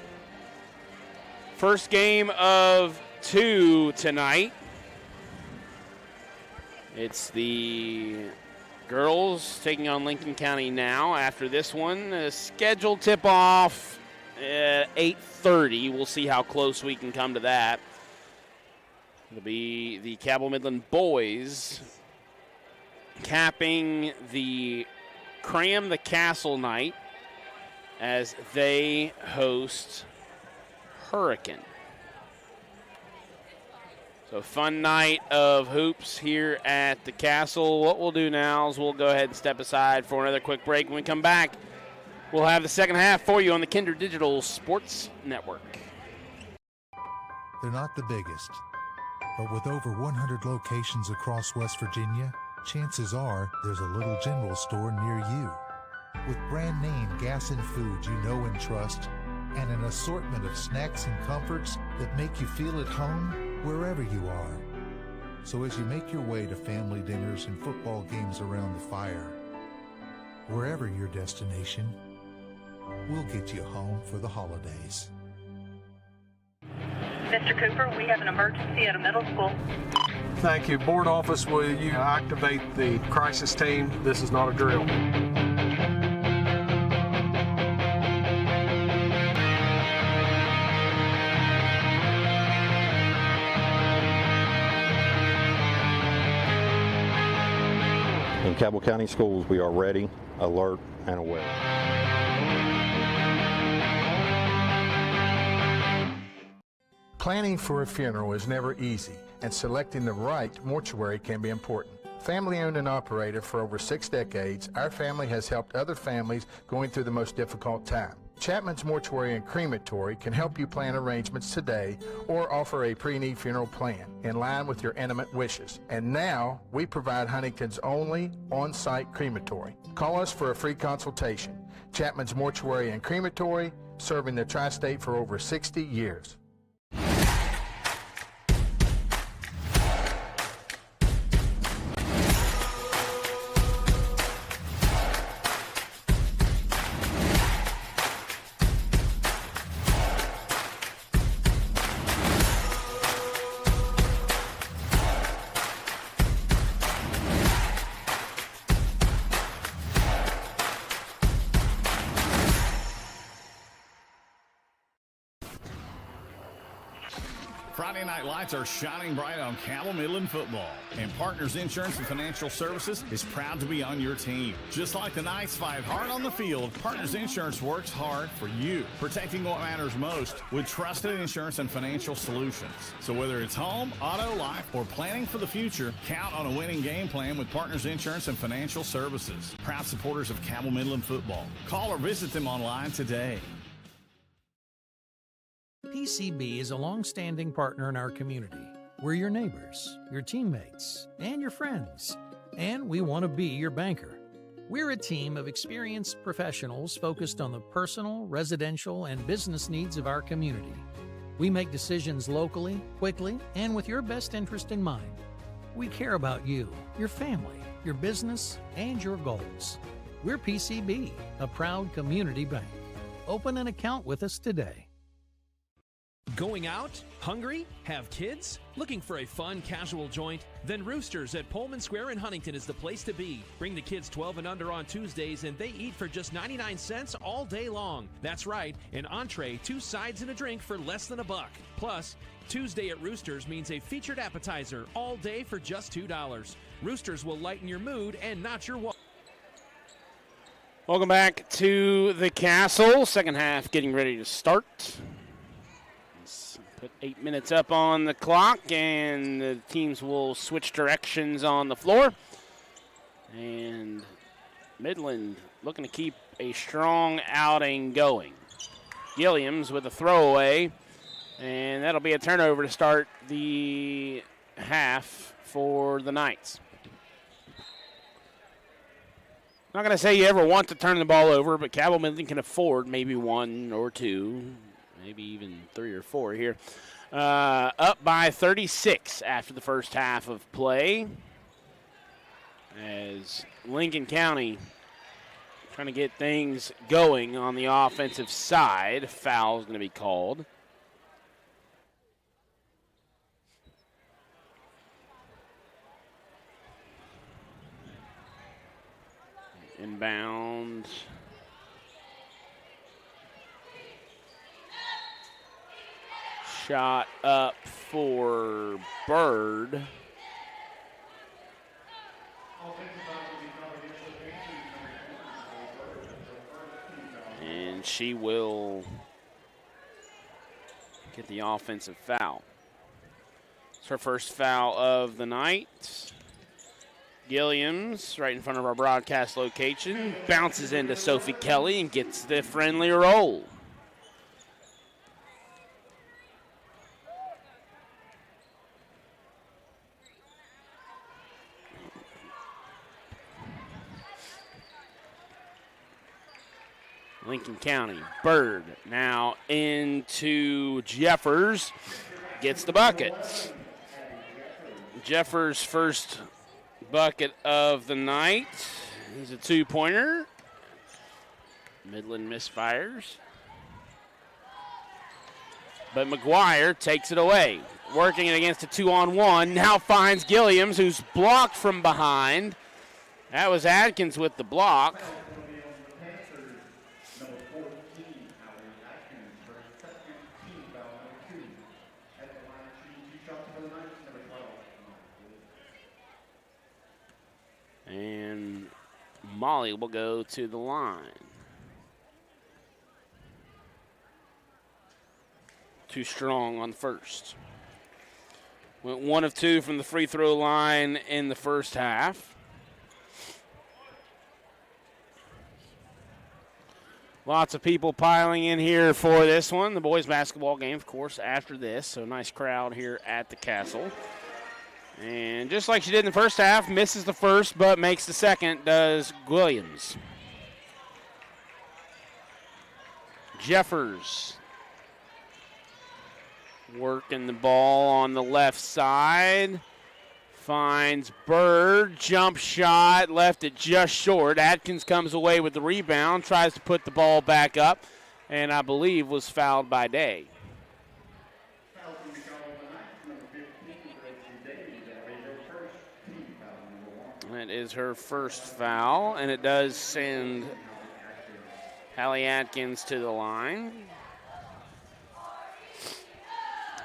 First game of 2 tonight. It's the girls taking on Lincoln County now. After this one, a scheduled tip-off at 8:30. We'll see how close we can come to that. It'll be the Cabell Midland boys capping the Cram the Castle night as they host Hurricane. So fun night of hoops here at the Castle. What we'll do now is we'll go ahead and step aside for another quick break. When we come back, we'll have the second half for you on the Kinder Digital Sports Network. They're not the biggest, but with over 100 locations across West Virginia, chances are there's a little general store near you. With brand name gas and food you know and trust, and an assortment of snacks and comforts that make you feel at home wherever you are. So as you make your way to family dinners and football games around the fire, wherever your destination, we'll get you home for the holidays. Mr. Cooper, we have an emergency at a middle school. Thank you. Board office, will you activate the crisis team? This is not a drill. In Cabell County Schools, we are ready, alert, and aware. Planning for a funeral is never easy, and selecting the right mortuary can be important. Family-owned and operated for over 6 decades, our family has helped other families going through the most difficult time. Chapman's Mortuary and Crematory can help you plan arrangements today or offer a pre-need funeral plan in line with your intimate wishes. And now, we provide Huntington's only on-site crematory. Call us for a free consultation. Chapman's Mortuary and Crematory, serving the tri-state for over 60 years. Friday night lights are shining bright on Cabell Midland football, and Partners Insurance and Financial Services is proud to be on your team. Just like the Knights fight hard on the field, Partners Insurance works hard for you, protecting what matters most with trusted insurance and financial solutions. So whether it's home, auto, life, or planning for the future, count on a winning game plan with Partners Insurance and Financial Services. Proud supporters of Cabell Midland football. Call or visit them online today. PCB is a long-standing partner in our community. We're your neighbors, your teammates, and your friends. And we want to be your banker. We're a team of experienced professionals focused on the personal, residential, and business needs of our community. We make decisions locally, quickly, and with your best interest in mind. We care about you, your family, your business, and your goals. We're PCB, a proud community bank. Open an account with us today. Going out? Hungry? Have kids? Looking for a fun, casual joint? Then Roosters at Pullman Square in Huntington is the place to be. Bring the kids 12 and under on Tuesdays, and they eat for just 99 cents all day long. That's right, an entree, 2 sides, and a drink for less than $1. Plus, Tuesday at Roosters means a featured appetizer all day for just $2. Roosters will lighten your mood and not your wallet. Welcome back to the Castle. Second half getting ready to start. Put 8 minutes up on the clock, and the teams will switch directions on the floor. And Midland looking to keep a strong outing going. Gilliams with a throwaway, and that'll be a turnover to start the half for the Knights. Not going to say you ever want to turn the ball over, but Cabell Midland can afford maybe 1 or 2. Maybe even 3 or 4 here. Up by 36 after the first half of play. As Lincoln County trying to get things going on the offensive side. Foul's going to be called. Inbound. Shot up for Bird. And she will get the offensive foul. It's her first foul of the night. Gilliams, right in front of our broadcast location, bounces into Sophie Kelly and gets the friendly roll. Lincoln County, Bird now into Jeffers, gets the bucket. Jeffers' first bucket of the night. He's a 2-pointer. Midland misfires. But McGuire takes it away. Working it against a 2-on-1. Now finds Gilliams, who's blocked from behind. That was Adkins with the block. And Molly will go to the line. Too strong on the first. Went 1 of 2 from the free throw line in the first half. Lots of people piling in here for this one. The boys basketball game, of course, after this. So nice crowd here at the Castle. And just like she did in the first half, misses the first but makes the second, does Williams. Jeffers working the ball on the left side. Finds Bird, jump shot, left it just short. Atkins comes away with the rebound, tries to put the ball back up, and I believe was fouled by Day. That is her first foul, and it does send Hallie Atkins to the line.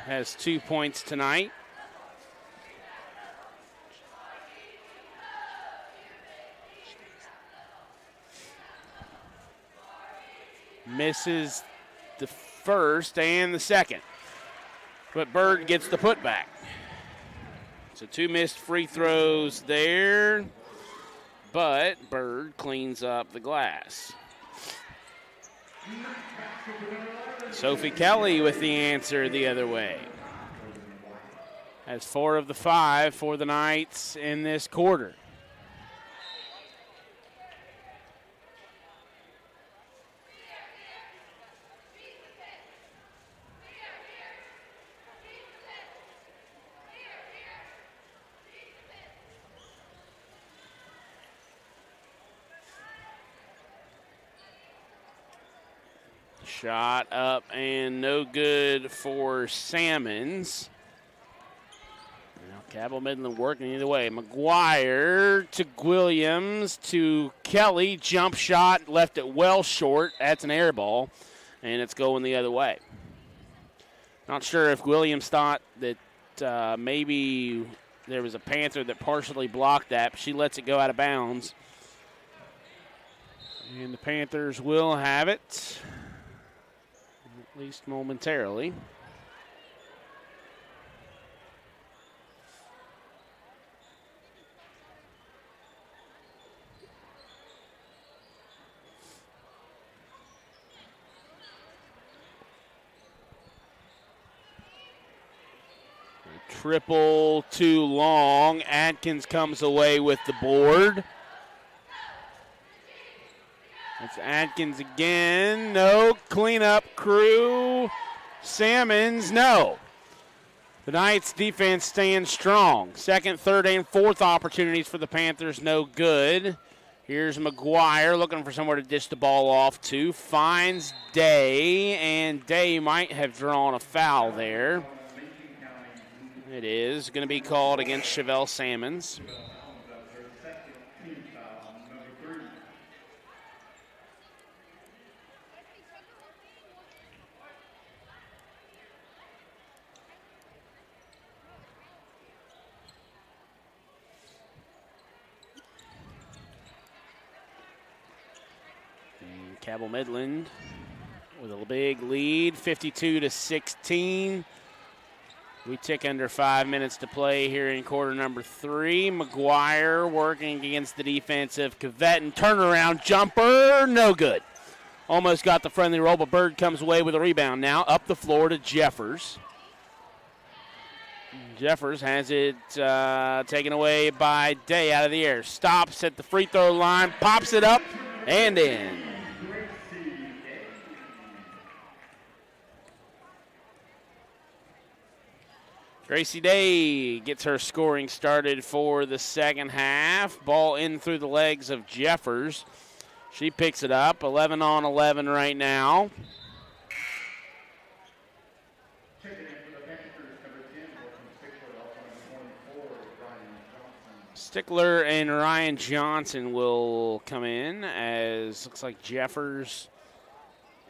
has 2 points tonight. Misses the first and the second. But Bird gets the putback. So 2 missed free throws there, but Bird cleans up the glass. Sophie Kelly with the answer the other way. Has 4 of the 5 for the Knights in this quarter. Shot up and no good for Salmons. Now Cabell Midland working either way. McGuire to Williams to Kelly. Jump shot, left it well short. That's an air ball, and it's going the other way. Not sure if Williams thought that maybe there was a Panther that partially blocked that, but she lets it go out of bounds. And the Panthers will have it. At least momentarily. A triple too long. Adkins comes away with the board. It's Adkins again. No. Cleanup crew. Salmons, no. The Knights defense stands strong. Second, third, and fourth opportunities for the Panthers, no good. Here's McGuire looking for somewhere to dish the ball off to. Finds Day, and Day might have drawn a foul there. It is going to be called against Chevelle Salmons. Cabell Midland with a big lead, 52-16. We tick under 5 minutes to play here in quarter number 3. McGuire working against the defense of Cavett. Turnaround jumper, no good. Almost got the friendly roll, but Bird comes away with a rebound now. Up the floor to Jeffers. Jeffers has it taken away by Day out of the air. Stops at the free throw line, pops it up, and in. Gracie Day gets her scoring started for the second half. Ball in through the legs of Jeffers. She picks it up, 11 on 11 right now. Stickler and Ryan Johnson will come in, as looks like Jeffers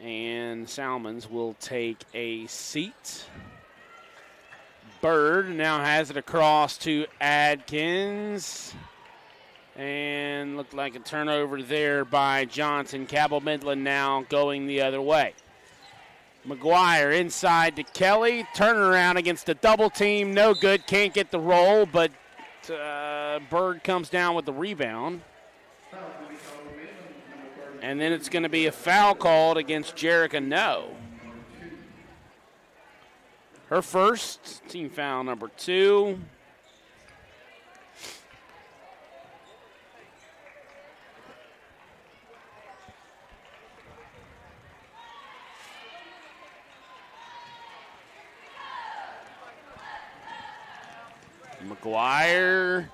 and Salmons will take a seat. Bird now has it across to Adkins. And looked like a turnover there by Johnson. Cabell Midland now going the other way. McGuire inside to Kelly. Turnaround against a double team. No good. Can't get the roll, but Bird comes down with the rebound. And then it's going to be a foul called against Jerica No. Her first, team foul number 2. McGuire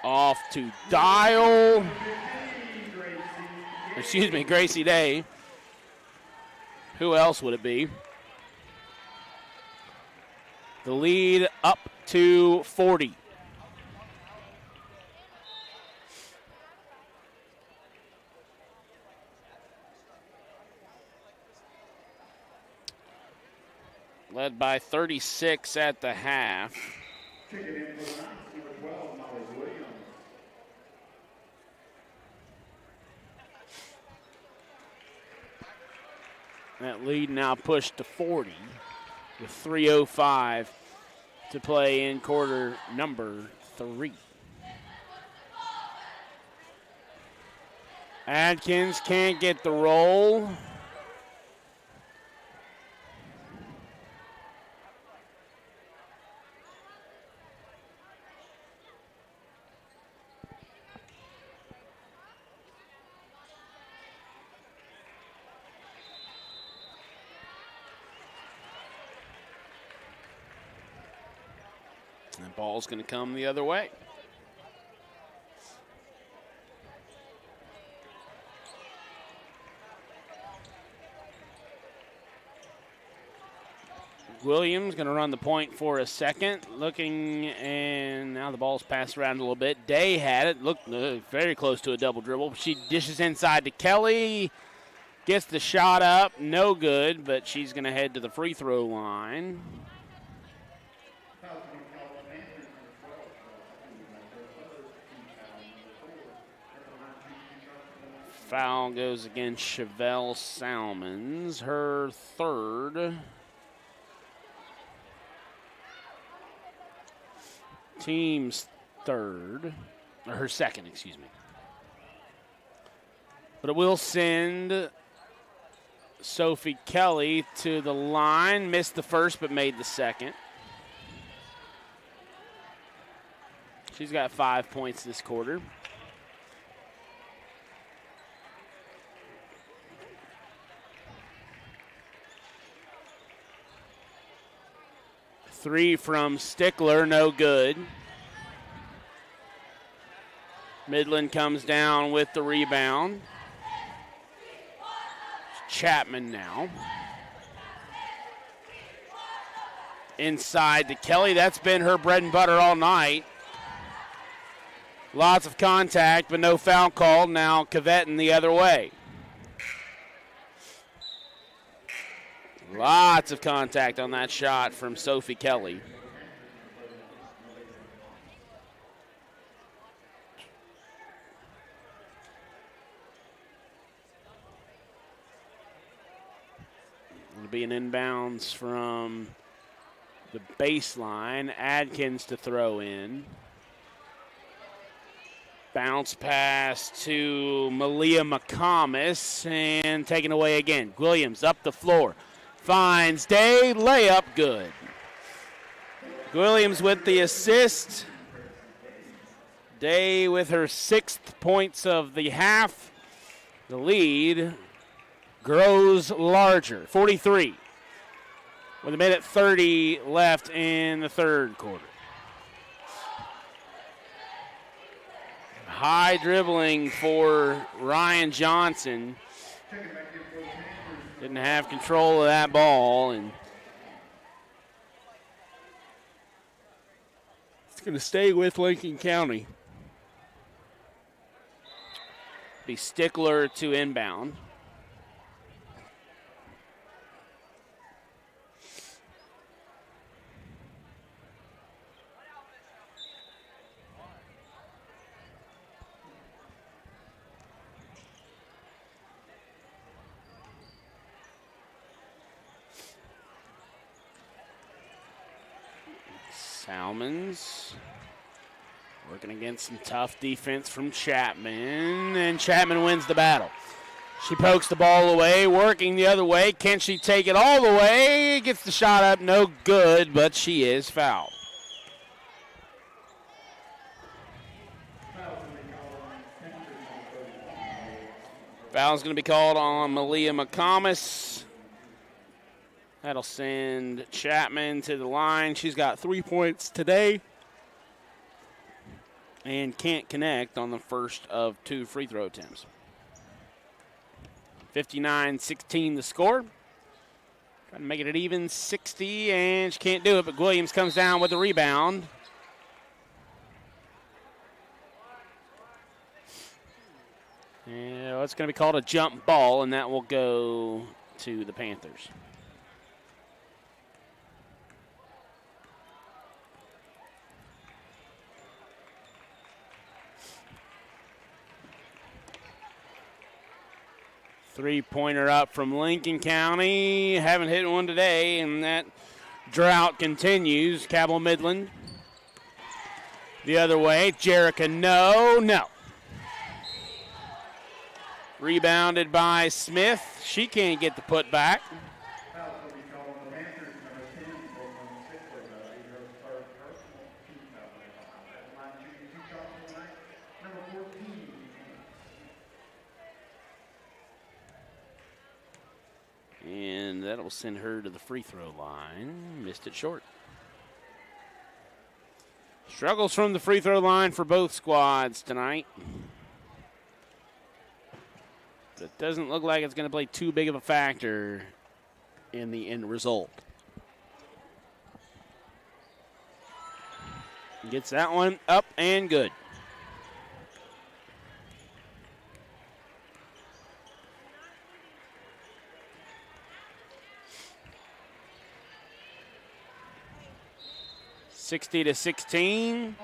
off to Dial. Excuse me, Gracie Day. Who else would it be? The lead up to 40. Led by 36 at the half. Checking in for the Knights, number 12, Molly Williams. That lead now pushed to 40 with 3:05 to play in quarter number 3. Adkins can't get the roll. And ball's going to come the other way. Williams going to run the point for a second. Looking, and now the ball's passed around a little bit. Day had it. Looked very close to a double dribble. She dishes inside to Kelly. Gets the shot up. No good, but she's going to head to the free throw line. Foul goes against Chevelle Salmons, her third. Team's third, or her second, excuse me. But it will send Sophie Kelly to the line. Missed the first, but made the second. She's got 5 points this quarter. Three from Stickler, no good. Midland comes down with the rebound. Chapman now. Inside to Kelly. That's been her bread and butter all night. Lots of contact, but no foul called. Now Cavetting the other way. Lots of contact on that shot from Sophie Kelly. It'll be an inbounds from the baseline. Adkins to throw in. Bounce pass to Malia McComas and taken away again. Williams up the floor. Finds Day, layup good. Williams with the assist. Day with her 6th points of the half. The lead grows larger, 43. With a minute 30 left in the third quarter. High dribbling for Ryan Johnson. Didn't have control of that ball, and it's going to stay with Lincoln County. Be Stickler to inbound. Salmons working against some tough defense from Chapman, and Chapman wins the battle. She pokes the ball away, working the other way. Can she take it all the way? Gets the shot up, no good, but she is fouled. Foul's going to be called on Malia McComas. That'll send Chapman to the line. She's got 3 points today and can't connect on the first of 2 free throw attempts. 59-16 the score. Trying to make it an even 60, and she can't do it, but Williams comes down with the rebound. And it's going to be called a jump ball, and that will go to the Panthers. Three-pointer up from Lincoln County. Haven't hit one today, and that drought continues. Cabell Midland. The other way, Jerica, no. Rebounded by Smith. She can't get the put back. Foul will be called on the Panthers, number 10, Brooklyn Sickler, Heroes third personal team foul. That line shooting 2 shots tonight, number 14. And that'll send her to the free throw line. Missed it short. Struggles from the free throw line for both squads tonight. It doesn't look like it's going to play too big of a factor in the end result. Gets that one up and good. (60-16).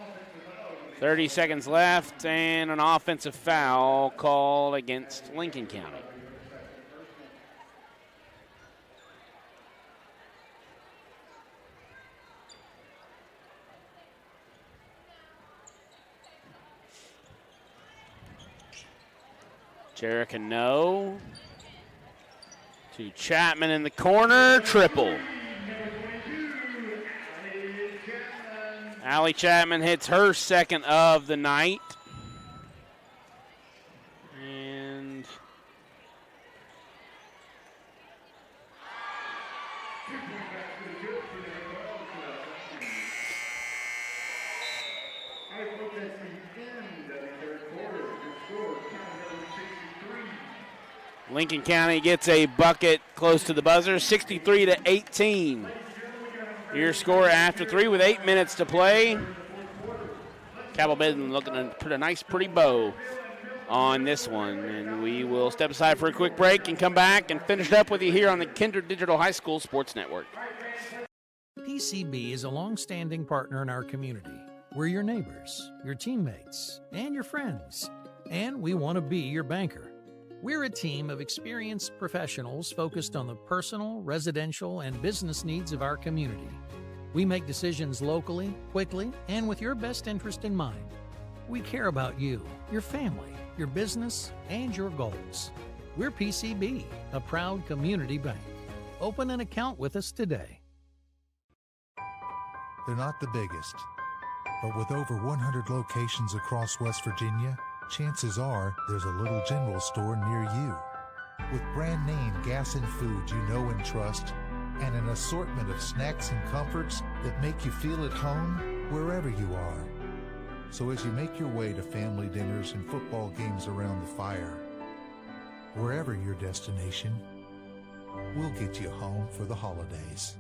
30 seconds left, and an offensive foul called against Lincoln County. Jerica, no. To Chapman in the corner, triple. Allie Chapman hits her second of the night. And Lincoln County gets a bucket close to the buzzer, 63-18. Your score after 3 with 8 minutes to play. Cabell Midland looking to put a nice, pretty bow on this one. And we will step aside for a quick break and come back and finish it up with you here on the Kinder Digital High School Sports Network. PCB is a long-standing partner in our community. We're your neighbors, your teammates, and your friends. And we want to be your banker. We're a team of experienced professionals focused on the personal, residential, and business needs of our community. We make decisions locally, quickly, and with your best interest in mind. We care about you, your family, your business, and your goals. We're PCB, a proud community bank. Open an account with us today. They're not the biggest, but with over 100 locations across West Virginia, chances are there's a little general store near you. With brand name gas and food you know and trust, and an assortment of snacks and comforts that make you feel at home wherever you are. So as you make your way to family dinners and football games around the fire, wherever your destination, we'll get you home for the holidays.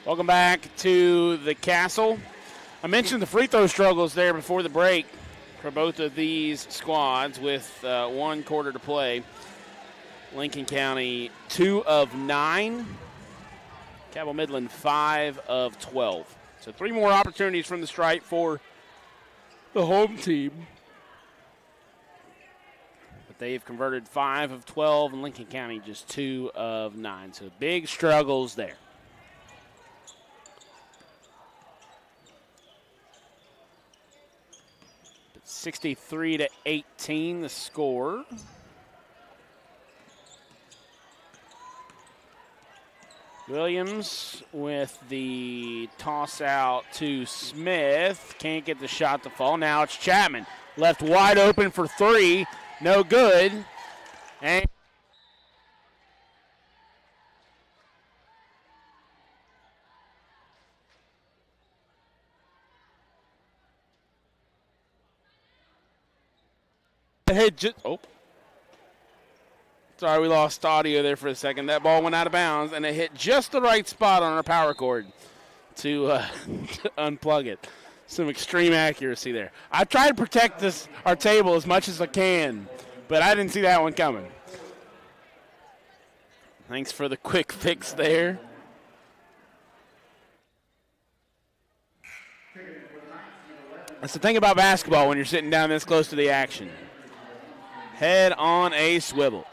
Welcome back to the Castle. I mentioned the free throw struggles there before the break for both of these squads with 1 quarter to play. Lincoln County 2 of 9. Cabell Midland 5 of 12. So 3 more opportunities from the stripe for the home team. But they've converted 5 of 12, and Lincoln County just 2 of 9. So big struggles there. 63-18 the score. Williams with the toss out to Smith. Can't get the shot to fall. Now it's Chapman. Left wide open for 3. No good. And sorry, we lost audio there for a second. That ball went out of bounds, and it hit just the right spot on our power cord to unplug it. Some extreme accuracy there. I tried to protect our table as much as I can, but I didn't see that one coming. Thanks for the quick fix there. That's the thing about basketball when you're sitting down this close to the action. Head on a swivel.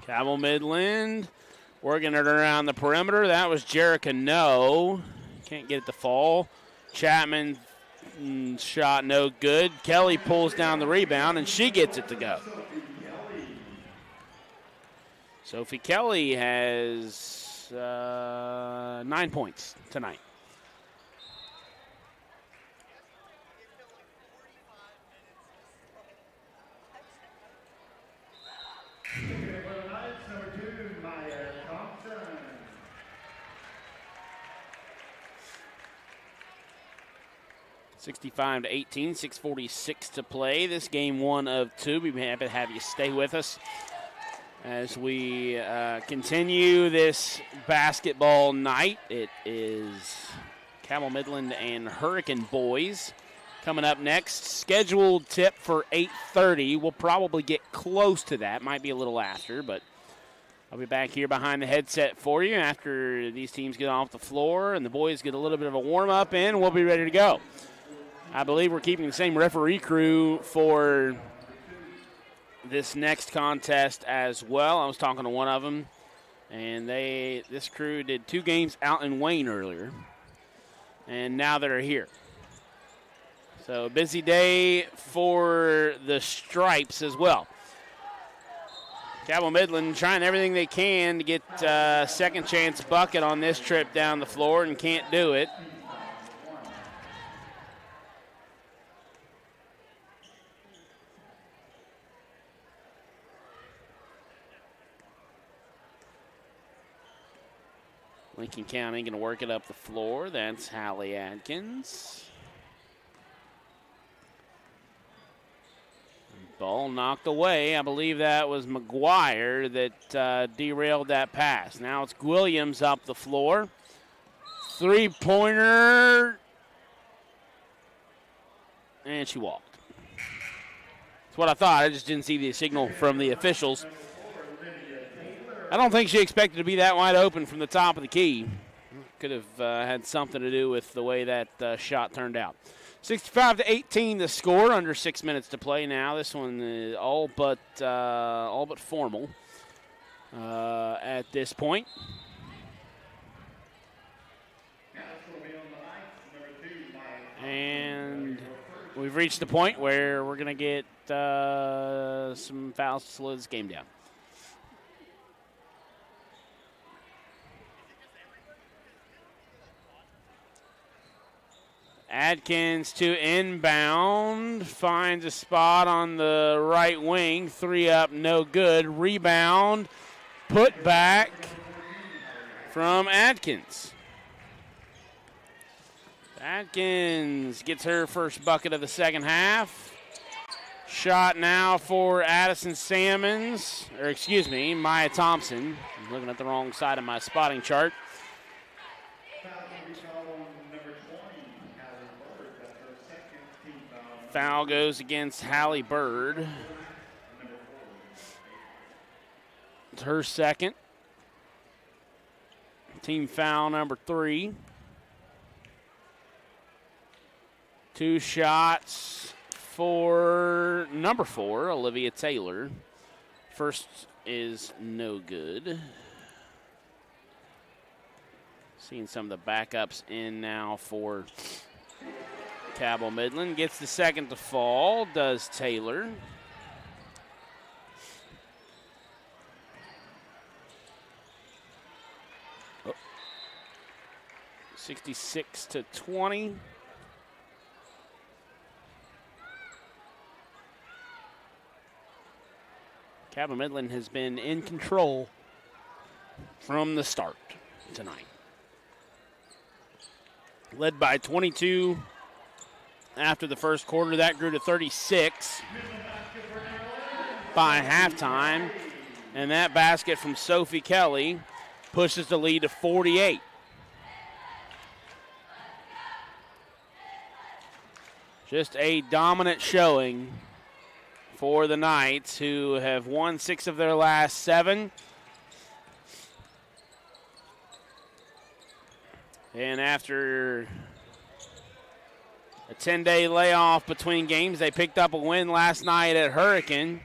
Cabell Midland working it around the perimeter. That was Jerica No. Can't get it to fall. Chapman shot no good. Kelly pulls down the rebound, and she gets it to go. Sophie Kelly has 9 points tonight. Number 2, Maya Thompson. $65-18, 6:46 to play. This game 1 of 2. We'd be happy to have you stay with us as we continue this basketball night. It is Cabell Midland and Hurricane Boys coming up next. Scheduled tip for 8:30. We'll probably get close to that. Might be a little after, but I'll be back here behind the headset for you after these teams get off the floor and the boys get a little bit of a warm-up in. We'll be ready to go. I believe we're keeping the same referee crew for this next contest as well. I was talking to one of them, and this crew did 2 games out in Wayne earlier, and now they're here. So a busy day for the Stripes as well. Cabell Midland trying everything they can to get a second chance bucket on this trip down the floor and can't do it. Lincoln County going to work it up the floor. That's Hallie Adkins. Ball knocked away. I believe that was McGuire that derailed that pass. Now it's Williams up the floor. Three-pointer. And she walked. That's what I thought. I just didn't see the signal from the officials. I don't think she expected to be that wide open from the top of the key. Could have had something to do with the way that shot turned out. 65-18 the score, under 6 minutes to play now. This one is all but formal at this point. And we've reached the point where we're going to get some fouls to slow this game down. Adkins to inbound, finds a spot on the right wing, 3 up, no good. Rebound, put back from Adkins. Adkins gets her first bucket of the second half. Shot now for Addison Salmons, Maya Thompson. I'm looking at the wrong side of my spotting chart. Foul goes against Hallie Bird. It's her second. Team foul number 3. 2 shots for number 4, Olivia Taylor. First is no good. Seeing some of the backups in now for Cabell Midland. Gets the second to fall, does Taylor. Oh. 66-20. Cabell Midland has been in control from the start tonight. Led by 22 after the first quarter. That grew to 36 by halftime. And that basket from Sophie Kelly pushes the lead to 48. Just a dominant showing for the Knights, who have won 6 of their last 7. And after a 10-day layoff between games, they picked up a win last night at Hurricane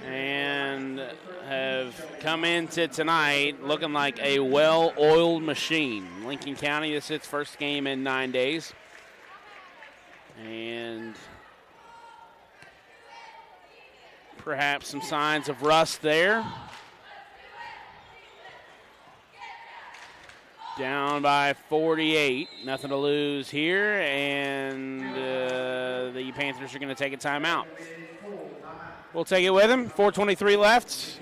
and have come into tonight looking like a well-oiled machine. Lincoln County, this is its first game in 9 days. And perhaps some signs of rust there. Down by 48. Nothing to lose here, and the Panthers are going to take a timeout. We'll take it with them. 4:23 left.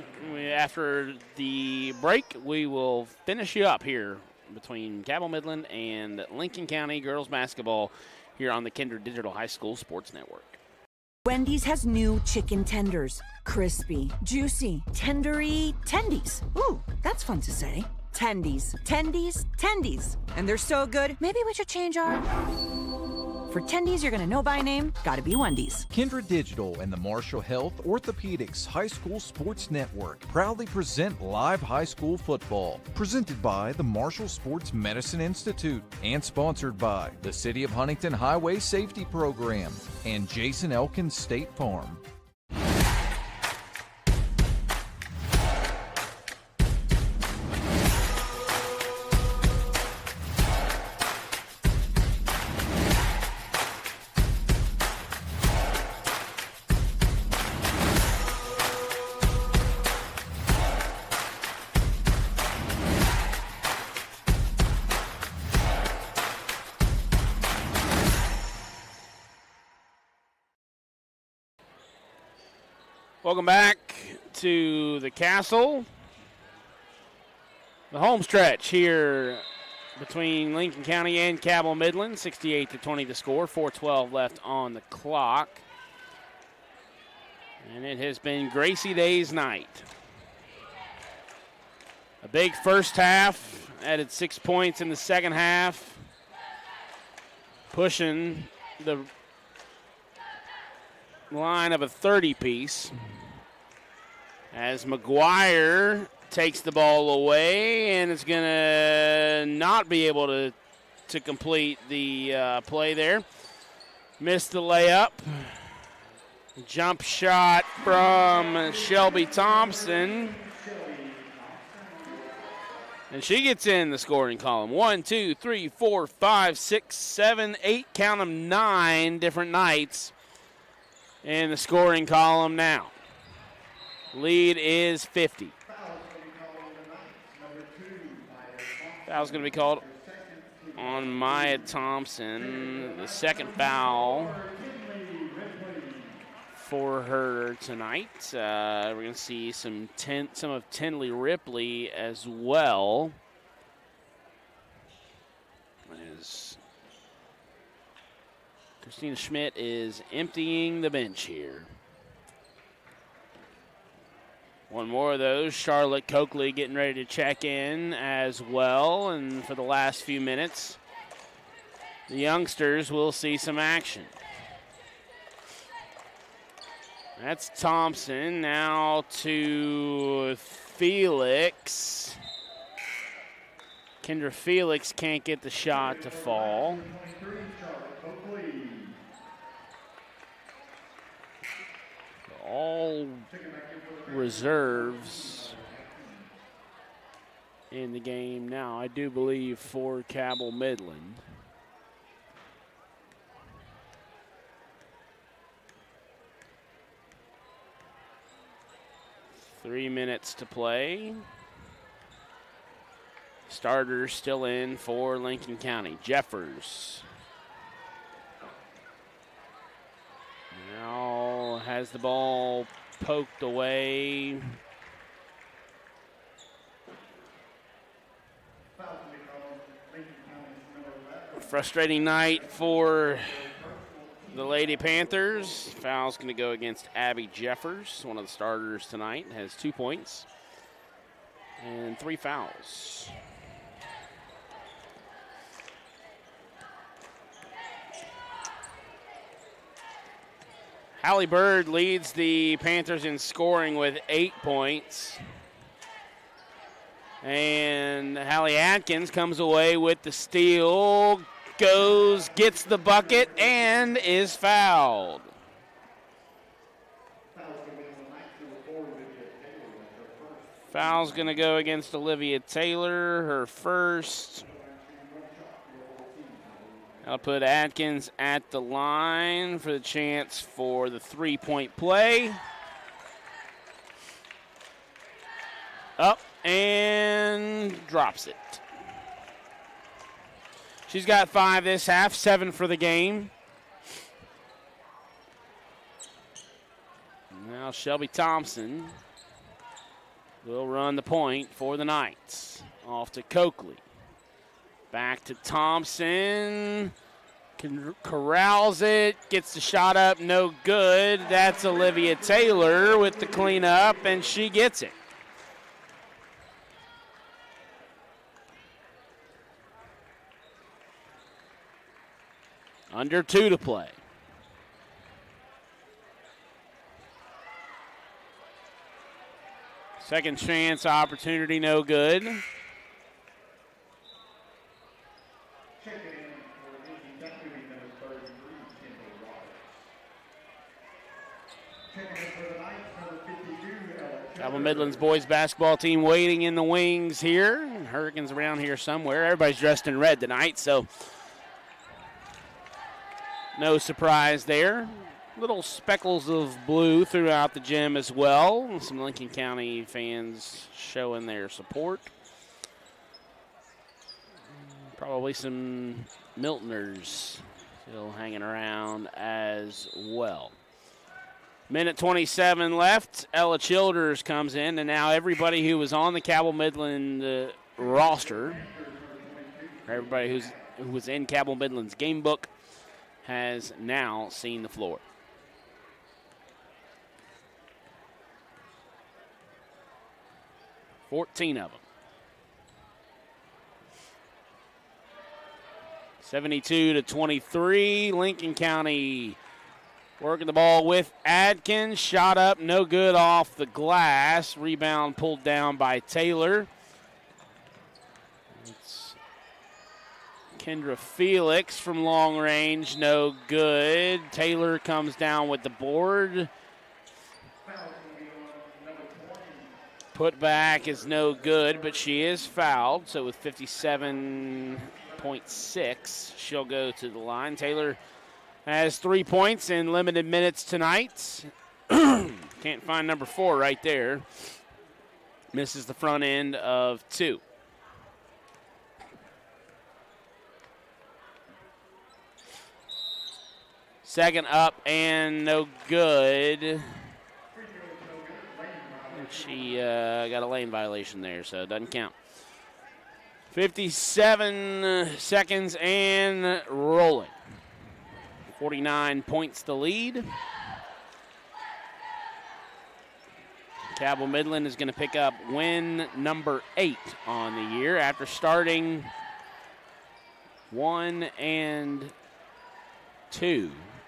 After the break, we will finish you up here between Cabell Midland and Lincoln County girls basketball here on the Kindred Digital High School Sports Network. Wendy's has new chicken tenders. Crispy, juicy, tendery tendies. Ooh, that's fun to say. Tendies, tendies, tendies. And they're so good, maybe we should change our... For tendies you're gonna know by name, gotta be Wendy's. Kindred Digital and the Marshall Health Orthopedics High School Sports Network proudly present live high school football. Presented by the Marshall Sports Medicine Institute and sponsored by the City of Huntington Highway Safety Program and Jason Elkins State Farm. Welcome back to the Castle. The home stretch here between Lincoln County and Cabell Midland. 68-20 the score. 4:12 left on the clock. And it has been Gracie Day's night. A big first half. Added 6 points in the second half. Pushing the line of a 30-piece as McGuire takes the ball away and is going to not be able to complete the play there. Missed the layup. Jump shot from Shelby Thompson. And she gets in the scoring column. 1, 2, 3, 4, 5, 6, 7, 8, count them, 9 different Knights in the scoring column now. Lead is 50. Foul's going to be called on Maya Thompson. The second foul for her tonight. We're going to see some of Tinley Ripley as well. As Christina Schmidt is emptying the bench here. One more of those. Charlotte Coakley getting ready to check in as well. And for the last few minutes, the youngsters will see some action. That's Thompson. Now to Felix. Kendra Felix can't get the shot to fall. All reserves in the game now, I do believe, for Cabell Midland. Three minutes to play. Starters still in for Lincoln County. Jeffers now has the ball poked away. Frustrating night for the Lady Panthers. Foul's going to go against Abby Jeffers, one of the starters tonight. Has 2 points and 3 fouls. Hallie Bird leads the Panthers in scoring with 8 points. And Hallie Atkins comes away with the steal, gets the bucket, and is fouled. Foul's going to go against Olivia Taylor, her first. I'll put Atkins at the line for the chance for the three-point play. Up and drops it. She's got 5 this half, 7 for the game. Now Shelby Thompson will run the point for the Knights. Off to Coakley. Back to Thompson. Corrals it. Gets the shot up. No good. That's Olivia Taylor with the cleanup, and she gets it. Under 2 to play. Second chance opportunity, no good. Cabell Midland's boys basketball team waiting in the wings here. Hurricanes around here somewhere. Everybody's dressed in red tonight, so no surprise there. Little speckles of blue throughout the gym as well. Some Lincoln County fans showing their support. Probably some Miltoners still hanging around as well. Minute 27 left. Ella Childers comes in, and now everybody who was on the Cabell Midland roster, everybody who was in Cabell Midland's game book, has now seen the floor. $14 of them. 72-23. Lincoln County working the ball with Adkins. Shot up, no good off the glass. Rebound pulled down by Taylor. It's Kendra Felix from long range, no good. Taylor comes down with the board. Put back is no good, but she is fouled. So with 57.6, she'll go to the line. Taylor has 3 points in limited minutes tonight. Can't find number 4 right there. Misses the front end of 2. Second up and no good. She got a lane violation there, so it doesn't count. 57 seconds and rolling. 49 points to lead. Cabell Midland is going to pick up win number 8 on the year after starting 1-2.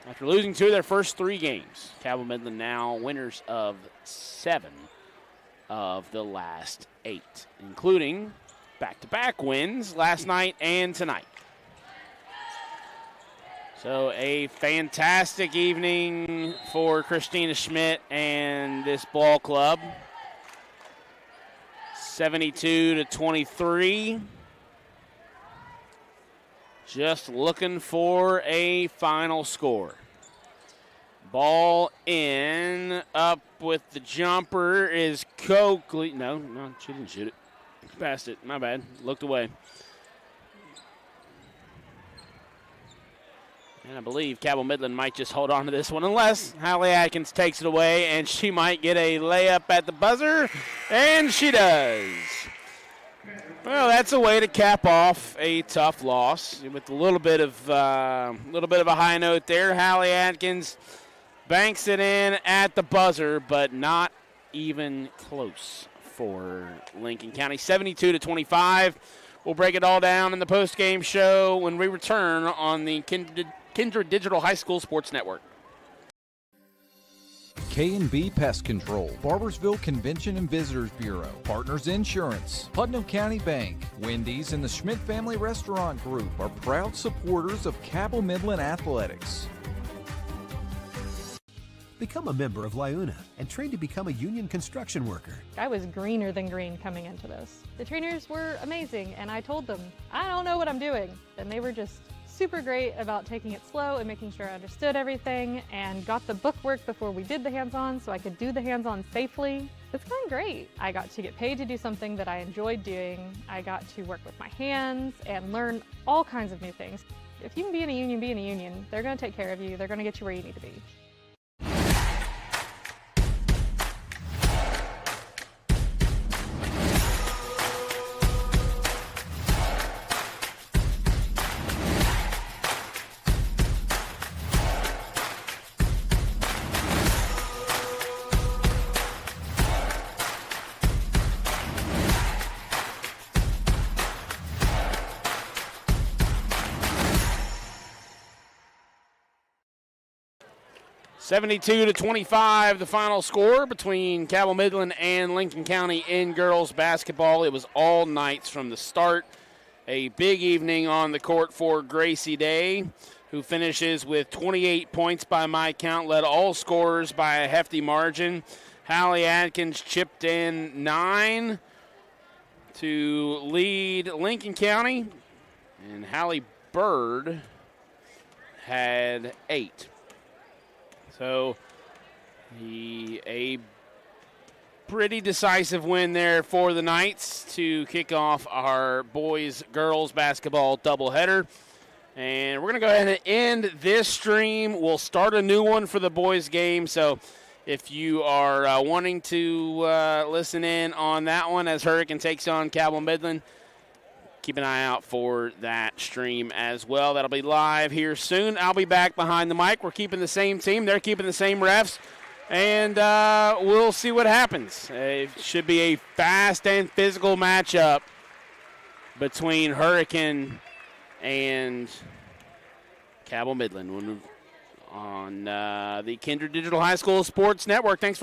After losing 2 of their first 3 games, Cabell Midland now winners of 7 of the last 8, including back-to-back wins last night and tonight. So a fantastic evening for Christina Schmidt and this ball club. 72-23. Just looking for a final score. Ball in, up with the jumper is Coakley. No, she didn't shoot it. Passed it, my bad, looked away. And I believe Cabell Midland might just hold on to this one unless Hallie Atkins takes it away, and she might get a layup at the buzzer, and she does. Well, that's a way to cap off a tough loss with a little bit of a high note there. Hallie Atkins banks it in at the buzzer, but not even close for Lincoln County. 72-25. We'll break it all down in the post-game show when we return on the Kindred Digital High School Sports Network. K&B Pest Control, Barbersville Convention and Visitors Bureau, Partners Insurance, Putnam County Bank, Wendy's, and the Schmidt Family Restaurant Group are proud supporters of Cabell Midland Athletics. Become a member of Liuna and train to become a union construction worker. I was greener than green coming into this. The trainers were amazing, and I told them, I don't know what I'm doing. And they were just super great about taking it slow and making sure I understood everything and got the book work before we did the hands-on so I could do the hands-on safely. It's going great. I got to get paid to do something that I enjoyed doing. I got to work with my hands and learn all kinds of new things. If you can be in a union, be in a union. They're going to take care of you. They're going to get you where you need to be. 72-25, the final score between Cabell Midland and Lincoln County in girls basketball. It was all nights from the start. A big evening on the court for Gracie Day, who finishes with 28 points by my count, led all scorers by a hefty margin. Hallie Atkins chipped in 9 to lead Lincoln County, and Hallie Bird had 8. So a pretty decisive win there for the Knights to kick off our boys-girls basketball doubleheader. And we're going to go ahead and end this stream. We'll start a new one for the boys game. So if you are wanting to listen in on that one as Hurricane takes on Cabell Midland, keep an eye out for that stream as well. That'll be live here soon. I'll be back behind the mic. We're keeping the same team. They're keeping the same refs. And we'll see what happens. It should be a fast and physical matchup between Hurricane and Cabell Midland on the Kindred Digital High School Sports Network. Thanks for